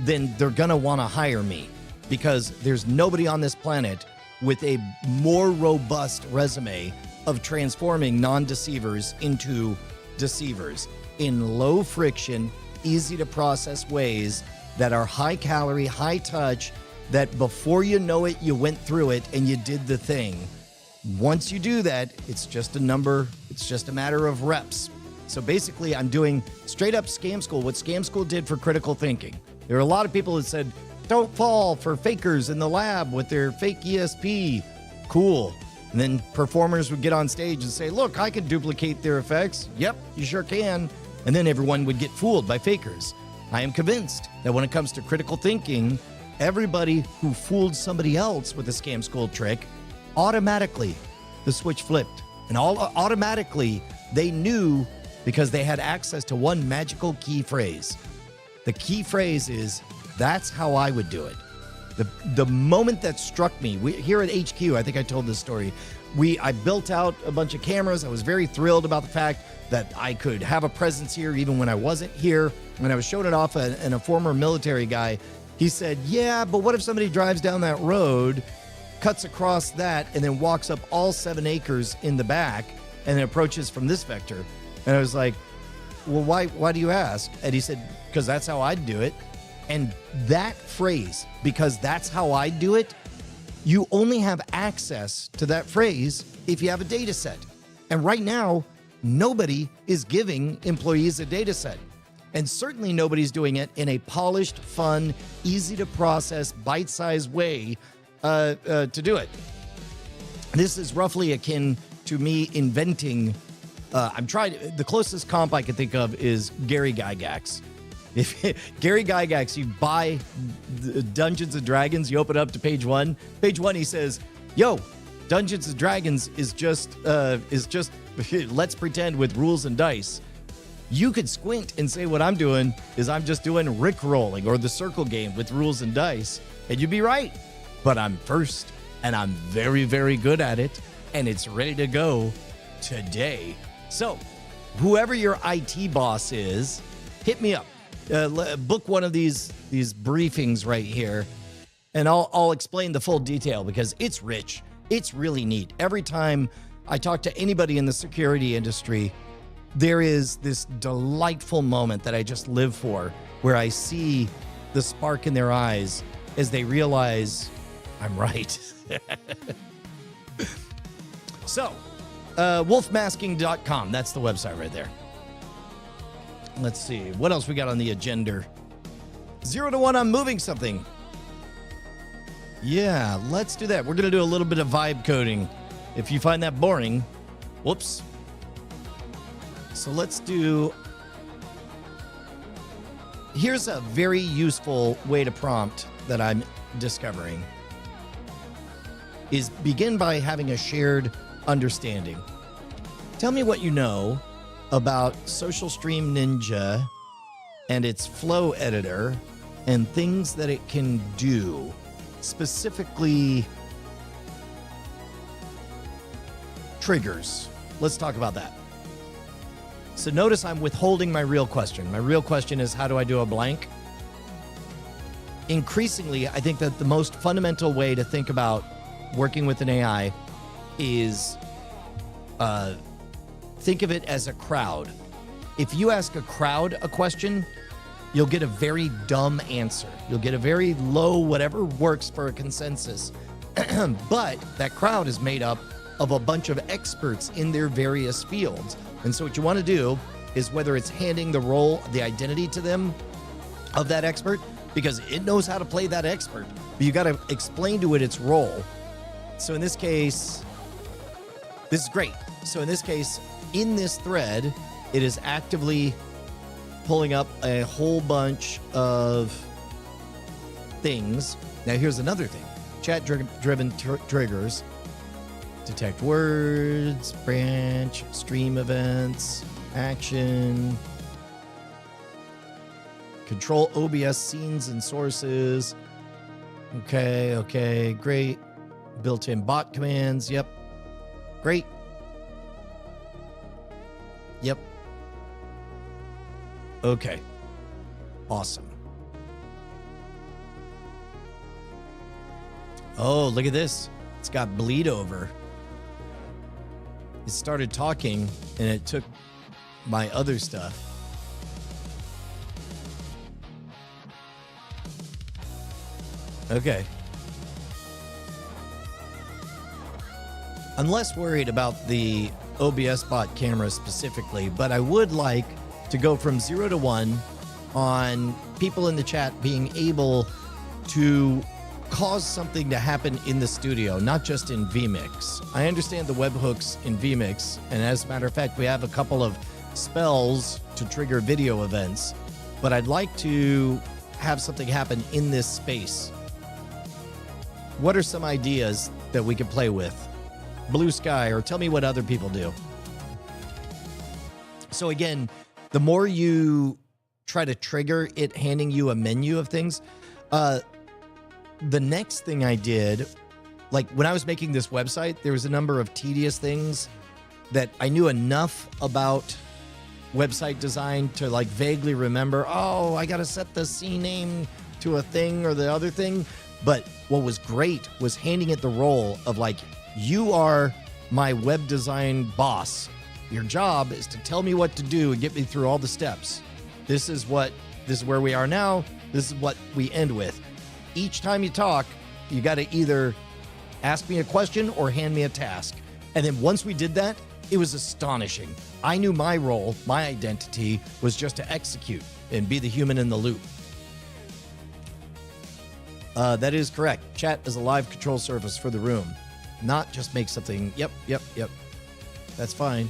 then they're gonna wanna hire me, because there's nobody on this planet with a more robust resume of transforming non-deceivers into deceivers in low friction, easy to process ways that are high calorie, high touch, that before you know it, you went through it and you did the thing. Once you do that, it's just a number, it's just a matter of reps. So basically, I'm doing straight up Scam School, what Scam School did for critical thinking. There are a lot of people that said, don't fall for fakers in the lab with their fake ESP. Cool. And then performers would get on stage and say, look, I can duplicate their effects. Yep, you sure can. And then everyone would get fooled by fakers. I am convinced that when it comes to critical thinking, everybody who fooled somebody else with a Scam School trick, automatically the switch flipped. And automatically they knew, because they had access to one magical key phrase. The key phrase is, that's how I would do it. The moment that struck me, here at HQ, I think I told this story, I built out a bunch of cameras. I was very thrilled about the fact that I could have a presence here even when I wasn't here. When I was showing it off, and a former military guy, he said, yeah, but what if somebody drives down that road, cuts across that, and then walks up all 7 acres in the back and then approaches from this vector? And I was like, well, why do you ask? And he said, because that's how I'd do it. And that phrase, because that's how I do it, you only have access to that phrase if you have a data set. And right now, nobody is giving employees a data set. And certainly nobody's doing it in a polished, fun, easy to process, bite-sized way to do it. This is roughly akin to me inventing, the closest comp I can think of is Gary Gygax. If Gary Gygax, you buy Dungeons and Dragons, you open up to page one. Page one, he says, "Yo, Dungeons and Dragons is just let's pretend with rules and dice." You could squint and say what I'm doing is I'm just doing Rick rolling or the circle game with rules and dice, and you'd be right. But I'm first, and I'm very, very good at it, and it's ready to go today. So, whoever your IT boss is, hit me up. Book one of these briefings right here, and I'll explain the full detail because it's rich. It's really neat. Every time I talk to anybody in the security industry, there is this delightful moment that I just live for where I see the spark in their eyes as they realize I'm right. So, wolfmasking.com, that's the website right there. Let's see, what else we got on the agenda? 0 to 1 on moving something. Yeah, let's do that. We're going to do a little bit of vibe coding. If you find that boring, whoops. So let's do... Here's a very useful way to prompt that I'm discovering. Is begin by having a shared understanding. Tell me what you know about Social Stream Ninja and its flow editor and things that it can do. Specifically, triggers. Let's talk about that. So notice I'm withholding my real question. My real question is, how do I do a blank? Increasingly, I think that the most fundamental way to think about working with an AI is think of it as a crowd. If you ask a crowd a question, you'll get a very dumb answer. You'll get a very low, whatever works for a consensus. But that crowd is made up of a bunch of experts in their various fields. And so what you want to do is, whether it's handing the role, the identity to them of that expert, because it knows how to play that expert, but you got to explain to it its role. So in this case, this is great. So in this case, in this thread, it is actively pulling up a whole bunch of things. Now here's another thing. Chat-driven triggers. Detect words, branch, stream events, action, control OBS scenes and sources. Okay, great. Built-in bot commands, yep. Great. Yep. Okay. Awesome. Oh, look at this. It's got bleed over. It started talking, and it took my other stuff. Okay. I'm less worried about the OBS bot camera specifically, but I would like to go from 0 to 1 on people in the chat being able to cause something to happen in the studio, not just in vMix. I understand the webhooks in vMix, and as a matter of fact, we have a couple of spells to trigger video events, but I'd like to have something happen in this space. What are some ideas that we could play with? Blue sky, or tell me what other people do. So again, the more you try to trigger it handing you a menu of things, the next thing I did, like when I was making this website, there was a number of tedious things that I knew enough about website design to like vaguely remember, oh, I got to set the C name to a thing or the other thing. But what was great was handing it the role of like, you are my web design boss. Your job is to tell me what to do and get me through all the steps. This is where we are now. This is what we end with. Each time you talk, you got to either ask me a question or hand me a task. And then once we did that, it was astonishing. I knew my role, my identity was just to execute and be the human in the loop. That is correct. Chat is a live control surface for the room, not just make something. Yep. That's fine.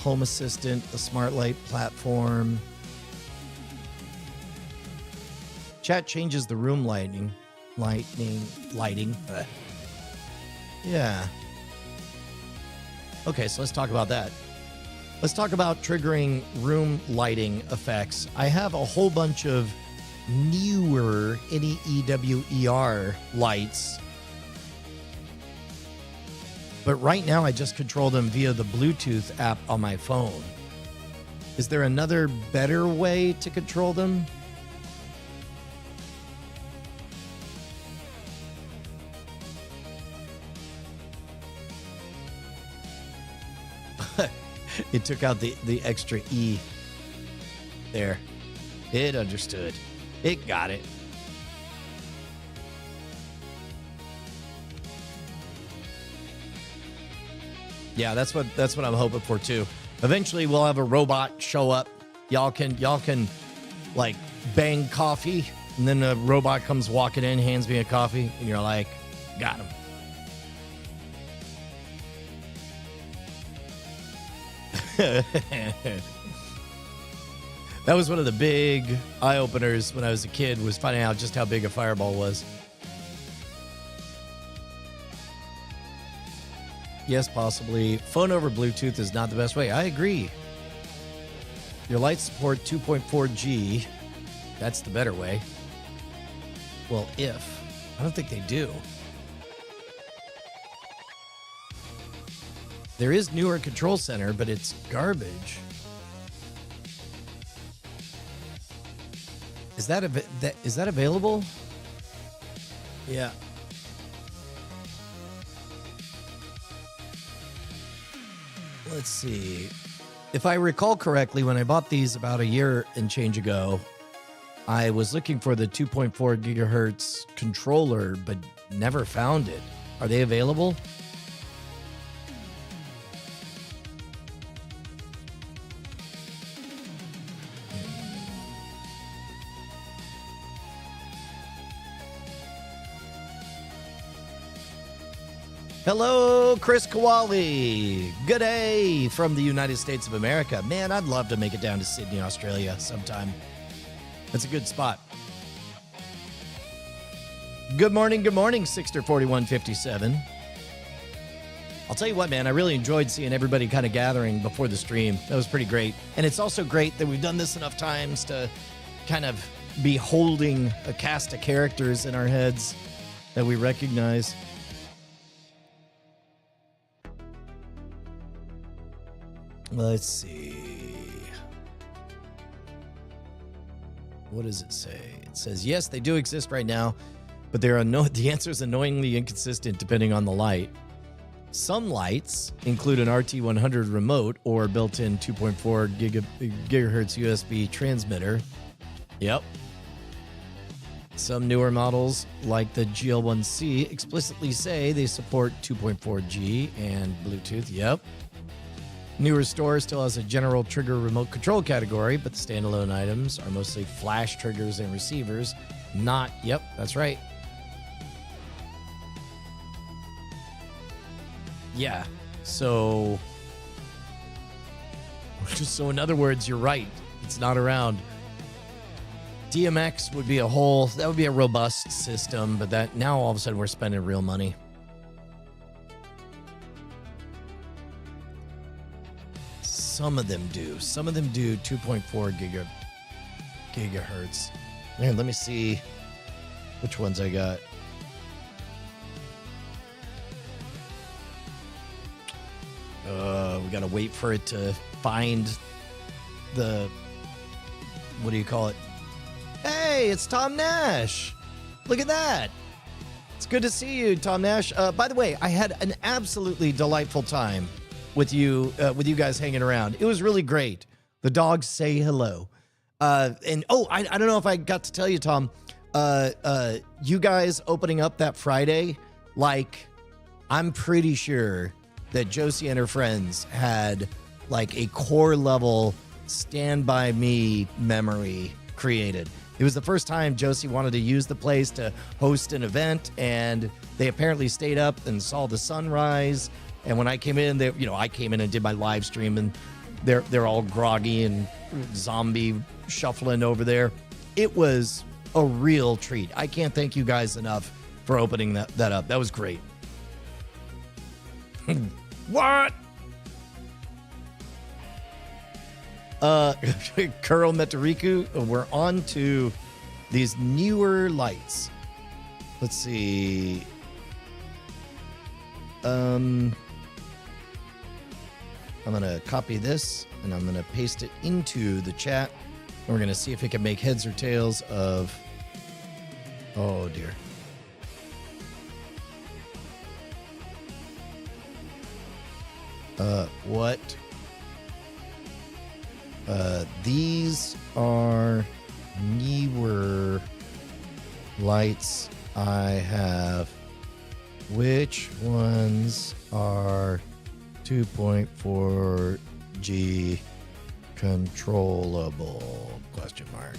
Home Assistant, the Smart Light platform. Chat changes the room lighting. Yeah. Okay, so let's talk about that. Let's talk about triggering room lighting effects. I have a whole bunch of newer NEEWER lights. But right now I just control them via the Bluetooth app on my phone. Is there another better way to control them? It took out the extra E there. It understood. It got it. Yeah, that's what I'm hoping for too. Eventually we'll have a robot show up. Y'all can like bang coffee, and then a robot comes walking in, hands me a coffee, and you're like, got him. That was one of the big eye-openers when I was a kid, was finding out just how big a fireball was. Yes, possibly. Phone over Bluetooth is not the best way. I agree. Your lights support 2.4G. That's the better way. Well, if. I don't think they do. There is newer control center, but it's garbage. Is that available? Yeah. Let's see. If I recall correctly, when I bought these about a year and change ago, I was looking for the 2.4 gigahertz controller, but never found it. Are they available? Hello, Chris Kawali. Good day from the United States of America. Man, I'd love to make it down to Sydney, Australia sometime. That's a good spot. Good morning, Sixter 4157. I'll tell you what, man, I really enjoyed seeing everybody kind of gathering before the stream. That was pretty great. And it's also great that we've done this enough times to kind of be holding a cast of characters in our heads that we recognize. Let's see. What does it say? It says, yes, they do exist right now, but the answer is annoyingly inconsistent depending on the light. Some lights include an RT100 remote or built-in 2.4 gigahertz USB transmitter. Yep. Some newer models, like the GL1C, explicitly say they support 2.4G and Bluetooth. Yep. Newer store still has a general trigger remote control category, but the standalone items are mostly flash triggers and receivers, not, yep, that's right. Yeah, so in other words, you're right. It's not around. DMX would be that would be a robust system, but that now all of a sudden we're spending real money. Some of them do 2.4 gigahertz. Man, let me see which ones I got. We gotta wait for it to find the, what do you call it? Hey, it's Tom Nash. Look at that. It's good to see you, Tom Nash. By the way, I had an absolutely delightful time with you guys hanging around. It was really great. The dogs say hello. I don't know if I got to tell you, Tom, you guys opening up that Friday, like, I'm pretty sure that Josie and her friends had like a core level Stand By Me memory created. It was the first time Josie wanted to use the place to host an event, and they apparently stayed up and saw the sunrise. And when I came in, I came in and did my live stream, and they're all groggy and zombie shuffling over there. It was a real treat. I can't thank you guys enough for opening that up. That was great. What? Kuro Metariku, we're on to these newer lights. Let's see. I'm gonna copy this and I'm gonna paste it into the chat. And we're gonna see if it can make heads or tails of. Oh dear. What? These are newer lights I have. Which ones are 2.4G controllable? Question mark.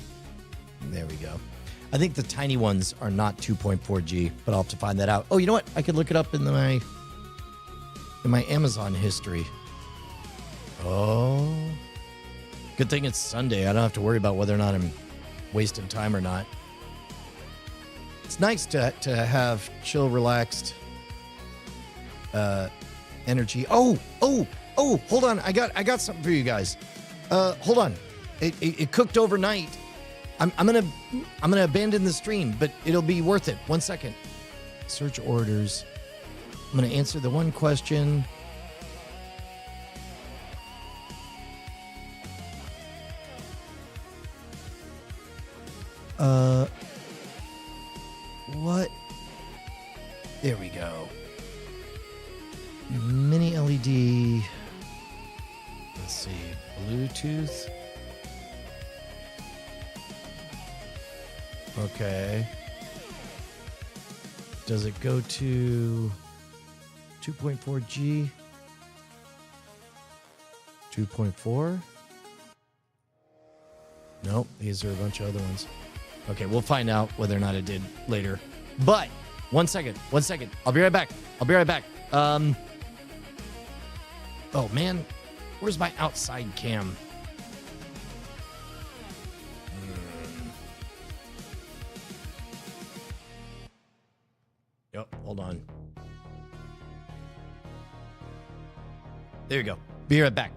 There we go. I think the tiny ones are not 2.4G, but I'll have to find that out. Oh, you know what? I could look it up in my Amazon history. Oh. Good thing it's Sunday. I don't have to worry about whether or not I'm wasting time or not. It's nice to have chill, relaxed energy. Oh, hold on. I got something for you guys. Hold on. It cooked overnight. I'm gonna abandon the stream, but it'll be worth it. 1 second. Search orders. I'm gonna answer the one question. What? There we go. Mini LED. Let's see. Bluetooth. Okay. Does it go to 2.4G? 2.4? Nope, these are a bunch of other ones. Okay, we'll find out whether or not it did later. But 1 second. I'll be right back. Oh man, where's my outside cam? Yep, hold on. There you go. Be right back.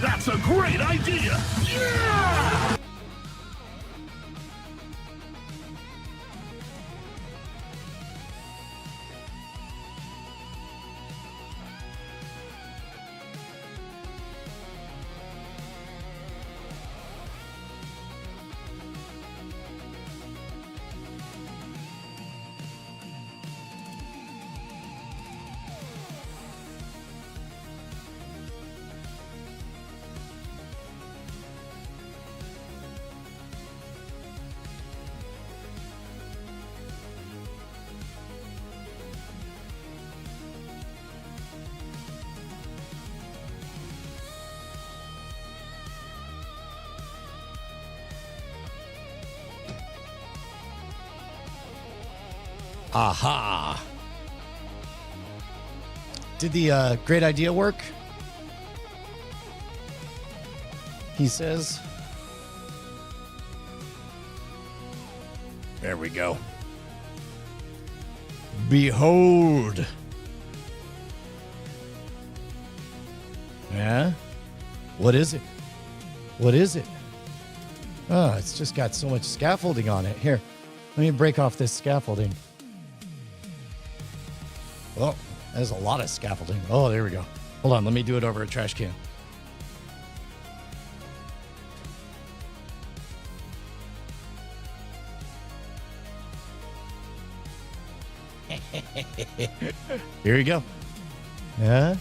That's a great idea! Yeah! Aha. Did the great idea work? He says. There we go. Behold. Yeah? What is it? What is it? Oh, it's just got so much scaffolding on it. Here, let me break off this scaffolding. Oh, there's a lot of scaffolding. Oh, there we go. Hold on, let me do it over a trash can. Here you go. Yeah.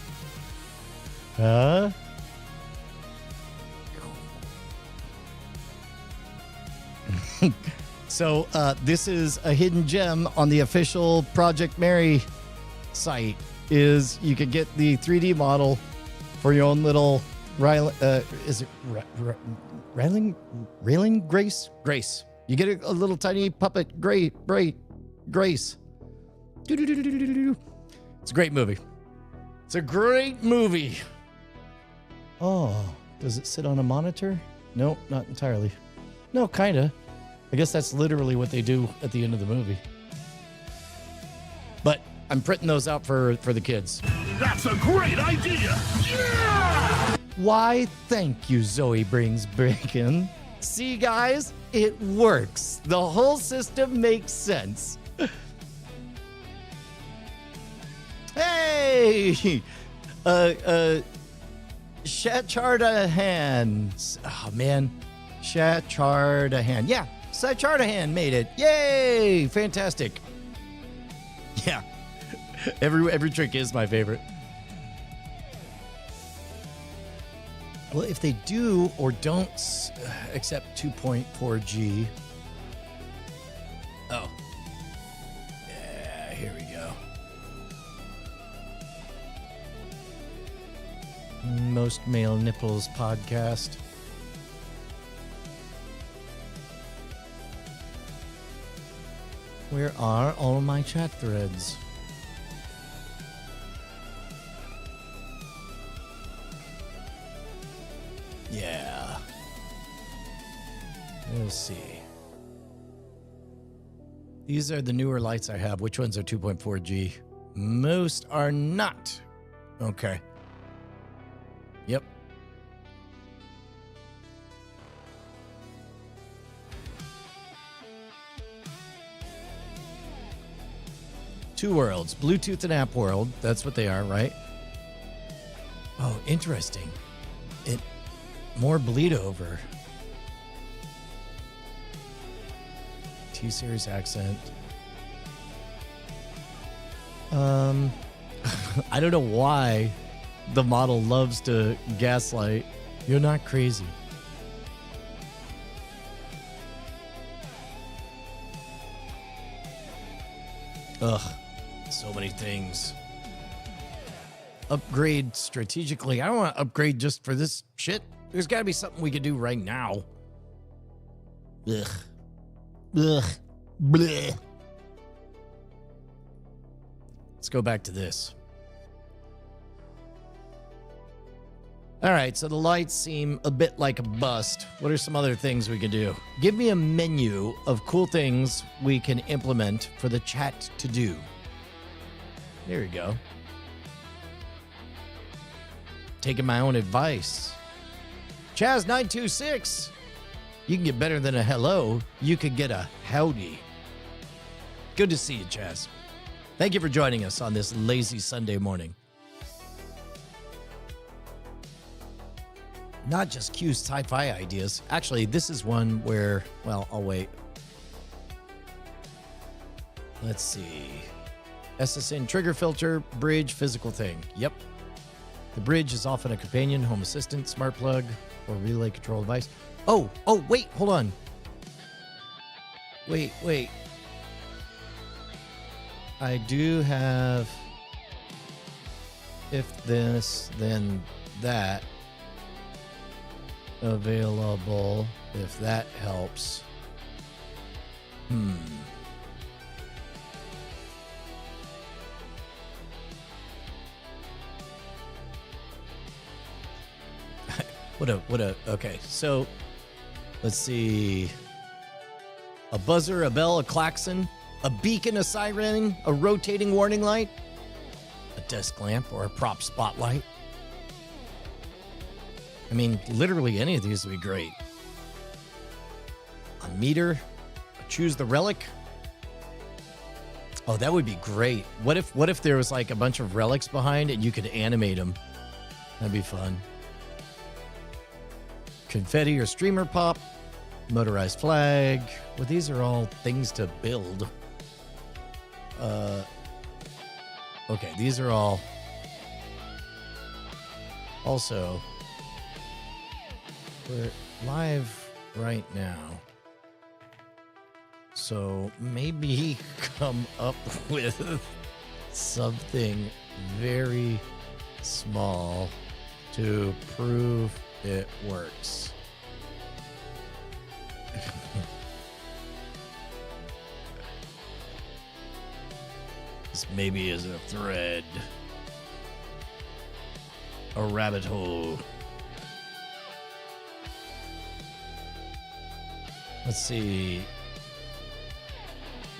So this is a hidden gem on the official Project Mary site. Is you could get the 3D model for your own little is it railing Grace? Grace. You get a little tiny puppet Grace. It's a great movie. It's a great movie. Oh, does it sit on a monitor? Nope, not entirely. No, kinda. I guess that's literally what they do at the end of the movie. But I'm printing those out for the kids. That's a great idea! Yeah! Why, thank you, Zoe Brings Bacon. See, guys, it works. The whole system makes sense. Hey! Shatchardahan. Oh, man. Shatchardahan. Yeah, Shatchardahan made it. Yay! Fantastic. Yeah. Every trick is my favorite. Well, if they do or don't accept 2.4G. Oh. Yeah, here we go. Most Male Nipples podcast. Where are all my chat threads? Yeah. Let's see. These are the newer lights I have. Which ones are 2.4G? Most are not. Okay. Yep. Two worlds, Bluetooth and app world. That's what they are, right? Oh, interesting. More bleed over. T-Series accent. I don't know why the model loves to gaslight. You're not crazy. Ugh, so many things. Upgrade strategically. I don't want to upgrade just for this shit. There's got to be something we could do right now. Ugh. Ugh. Bleh. Let's go back to this. All right, so the lights seem a bit like a bust. What are some other things we could do? Give me a menu of cool things we can implement for the chat to do. There we go. Taking my own advice. Chaz926. You can get better than a hello. You could get a howdy. Good to see you, Chaz. Thank you for joining us on this lazy Sunday morning. Not just Q's sci-fi ideas. Actually, this is one where, well, I'll wait. Let's see. SSN trigger filter, bridge, physical thing. Yep. The bridge is often a companion, home assistant, smart plug, or relay control device. Oh, wait, hold on. Wait. I do have if this, then that available, if that helps. Okay, so let's see. A buzzer, a bell, a klaxon, a beacon, a siren, a rotating warning light, a desk lamp, or a prop spotlight. I mean, literally any of these would be great. A meter, a choose the relic. Oh, that would be great. What if there was like a bunch of relics behind and you could animate them? That'd be fun. Confetti or streamer pop, motorized flag. Well, these are all things to build. Okay, these are all. Also, we're live right now. So maybe come up with something very small to prove it works. This maybe is a thread, a rabbit hole. Let's see.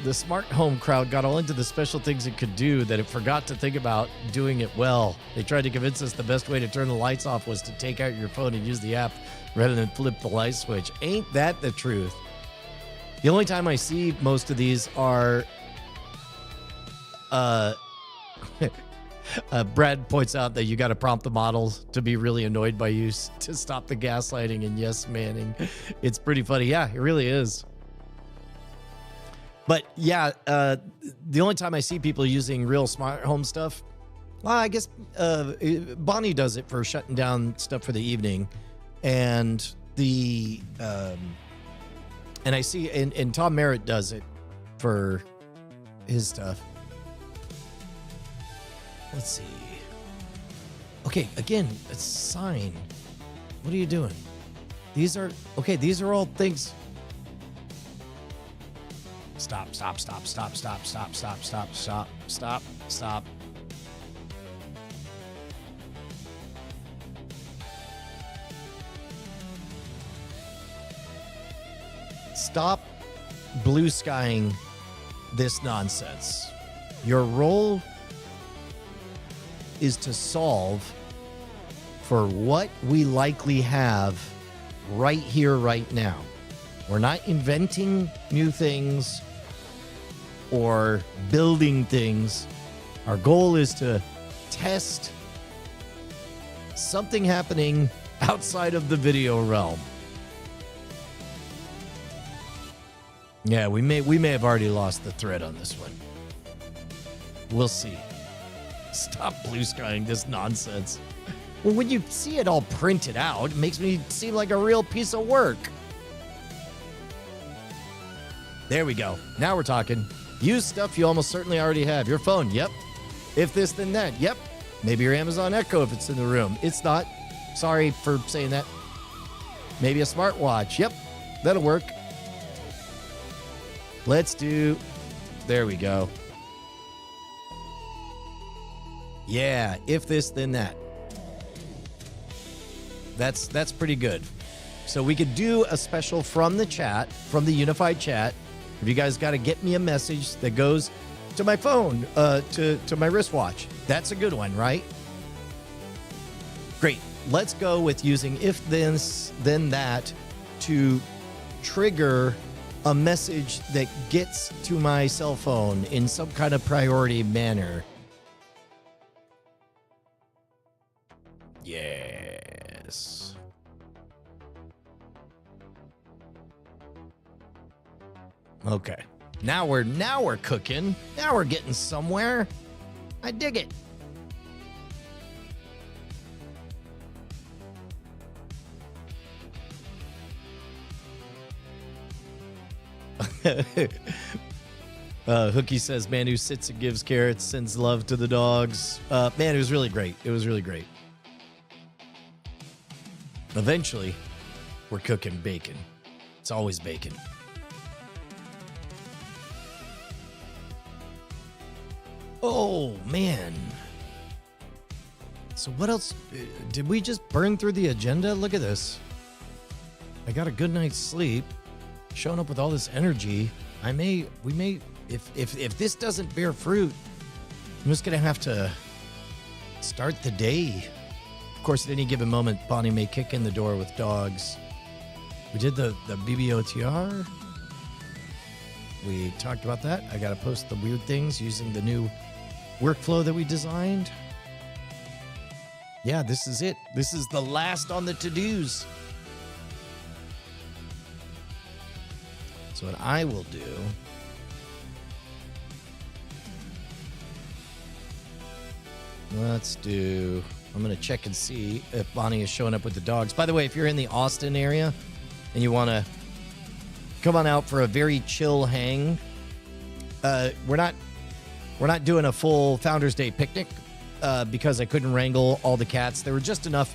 The smart home crowd got all into the special things it could do that it forgot to think about doing it well. They tried to convince us the best way to turn the lights off was to take out your phone and use the app rather than flip the light switch. Ain't that the truth? The only time I see most of these are Brad points out that you got to prompt the models to be really annoyed by you to stop the gaslighting and yes manning. It's pretty funny. Yeah, it really is. But yeah, the only time I see people using real smart home stuff, well, I guess Bonnie does it for shutting down stuff for the evening, and and I see and Tom Merritt does it for his stuff. Let's see. Okay, again, a sign. What are you doing? These are all things. Stop. Stop blue skying this nonsense. Your role is to solve for what we likely have right here, right now. We're not inventing new things or building things. Our goal is to test something happening outside of the video realm. Yeah, we may have already lost the thread on this one. We'll see. Stop blue skying this nonsense. Well, when you see it all printed out, it makes me seem like a real piece of work. There we go. Now we're talking. Use stuff you almost certainly already have. Your phone, yep. If this, then that, yep. Maybe your Amazon Echo if it's in the room. It's not. Sorry for saying that. Maybe a smartwatch. Yep, that'll work. Let's do. There we go. Yeah, if this, then that. That's pretty good. So we could do a special from the chat, from the unified chat. If you guys got to get me a message that goes to my phone, to my wristwatch. That's a good one, right? Great. Let's go with using if this, then that to trigger a message that gets to my cell phone in some kind of priority manner. Yes. Okay. Now we're cooking. Now we're getting somewhere. I dig it. Hookie says, man who sits and gives carrots, sends love to the dogs. Man, it was really great. It was really great. Eventually, we're cooking bacon. It's always bacon. Oh, man. So what else? Did we just burn through the agenda? Look at this. I got a good night's sleep. Showing up with all this energy. We may, if this doesn't bear fruit, I'm just going to have to start the day. Of course, at any given moment, Bonnie may kick in the door with dogs. We did the BBOTR. We talked about that. I got to post the weird things using the new workflow that we designed. Yeah, this is it. This is the last on the to-dos. So what I will do, I'm going to check and see if Bonnie is showing up with the dogs. By the way, if you're in the Austin area and you want to come on out for a very chill hang. We're not doing a full Founders Day picnic because I couldn't wrangle all the cats. There were just enough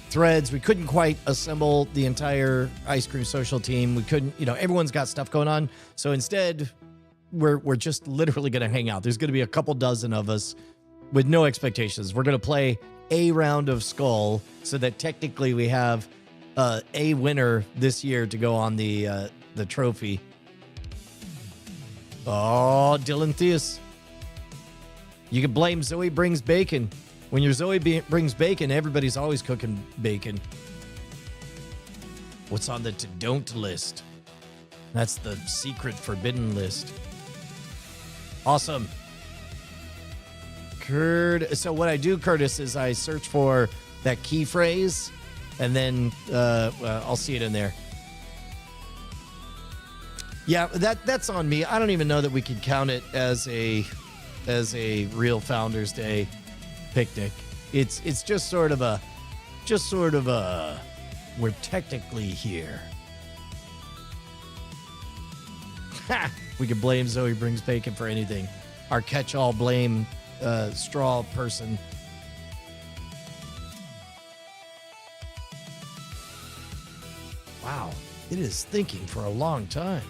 threads. We couldn't quite assemble the entire ice cream social team. We couldn't, everyone's got stuff going on. So instead, we're just literally going to hang out. There's going to be a couple dozen of us with no expectations. We're going to play a round of Skull so that technically we have a winner this year to go on the trophy. Oh, Dylan Theus. You can blame Zoe Brings Bacon. When your Zoe brings bacon, everybody's always cooking bacon. What's on the to-don't list? That's the secret forbidden list. Awesome. So what I do, Curtis, is I search for that key phrase, and then I'll see it in there. Yeah, that's on me. I don't even know that we could count it as a real Founders Day picnic. It's just sort of a we're technically here. We could blame Zoe Brings Bacon for anything. Our catch-all blame straw person. Wow, it is thinking for a long time.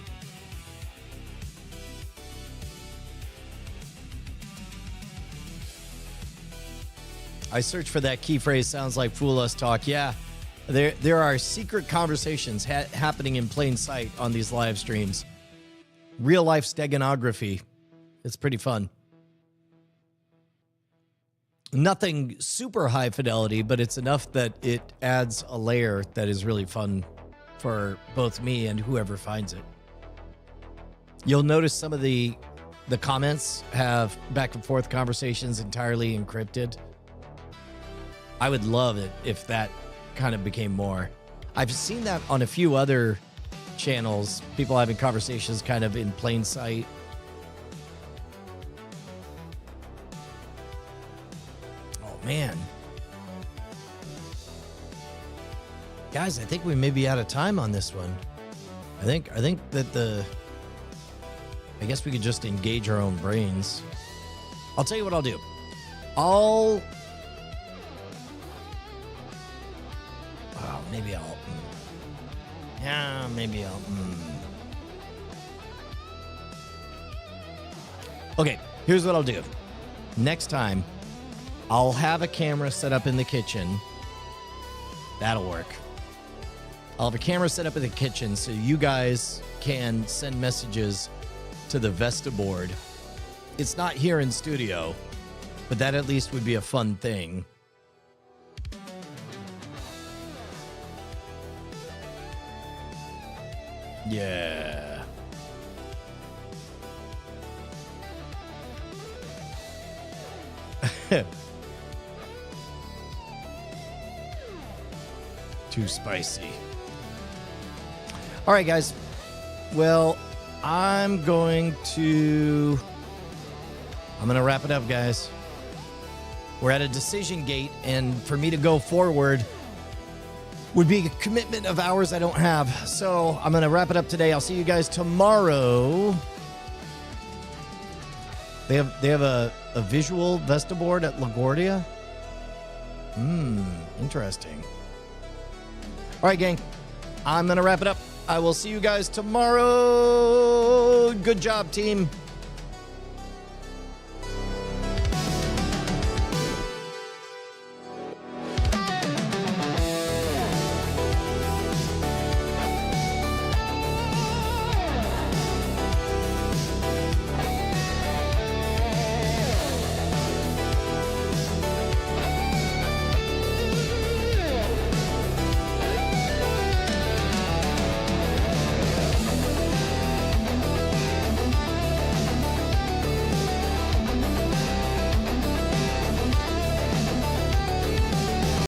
I search for that key phrase. Sounds like Fool Us Talk. Yeah, there are secret conversations happening in plain sight on these live streams. Real life steganography. It's pretty fun. Nothing super high fidelity, but it's enough that it adds a layer that is really fun for both me and whoever finds it. You'll notice some of the comments have back and forth conversations entirely encrypted. I would love it if that kind of became more. I've seen that on a few other channels, people having conversations kind of in plain sight. Oh, man. Guys, I think we may be out of time on this one. I think that I guess we could just engage our own brains. I'll tell you what I'll do. Maybe I'll. Okay, here's what I'll do. Next time, I'll have a camera set up in the kitchen. That'll work. I'll have a camera set up in the kitchen so you guys can send messages to the Vesta board. It's not here in studio, but that at least would be a fun thing. Yeah. Too spicy. All right, guys. Well, I'm going to wrap it up, guys. We're at a decision gate, and for me to go forward would be a commitment of hours I don't have. So I'm going to wrap it up today. I'll see you guys tomorrow. They have a visual Vesta board at LaGuardia. Interesting. All right, gang. I'm going to wrap it up. I will see you guys tomorrow. Good job, team.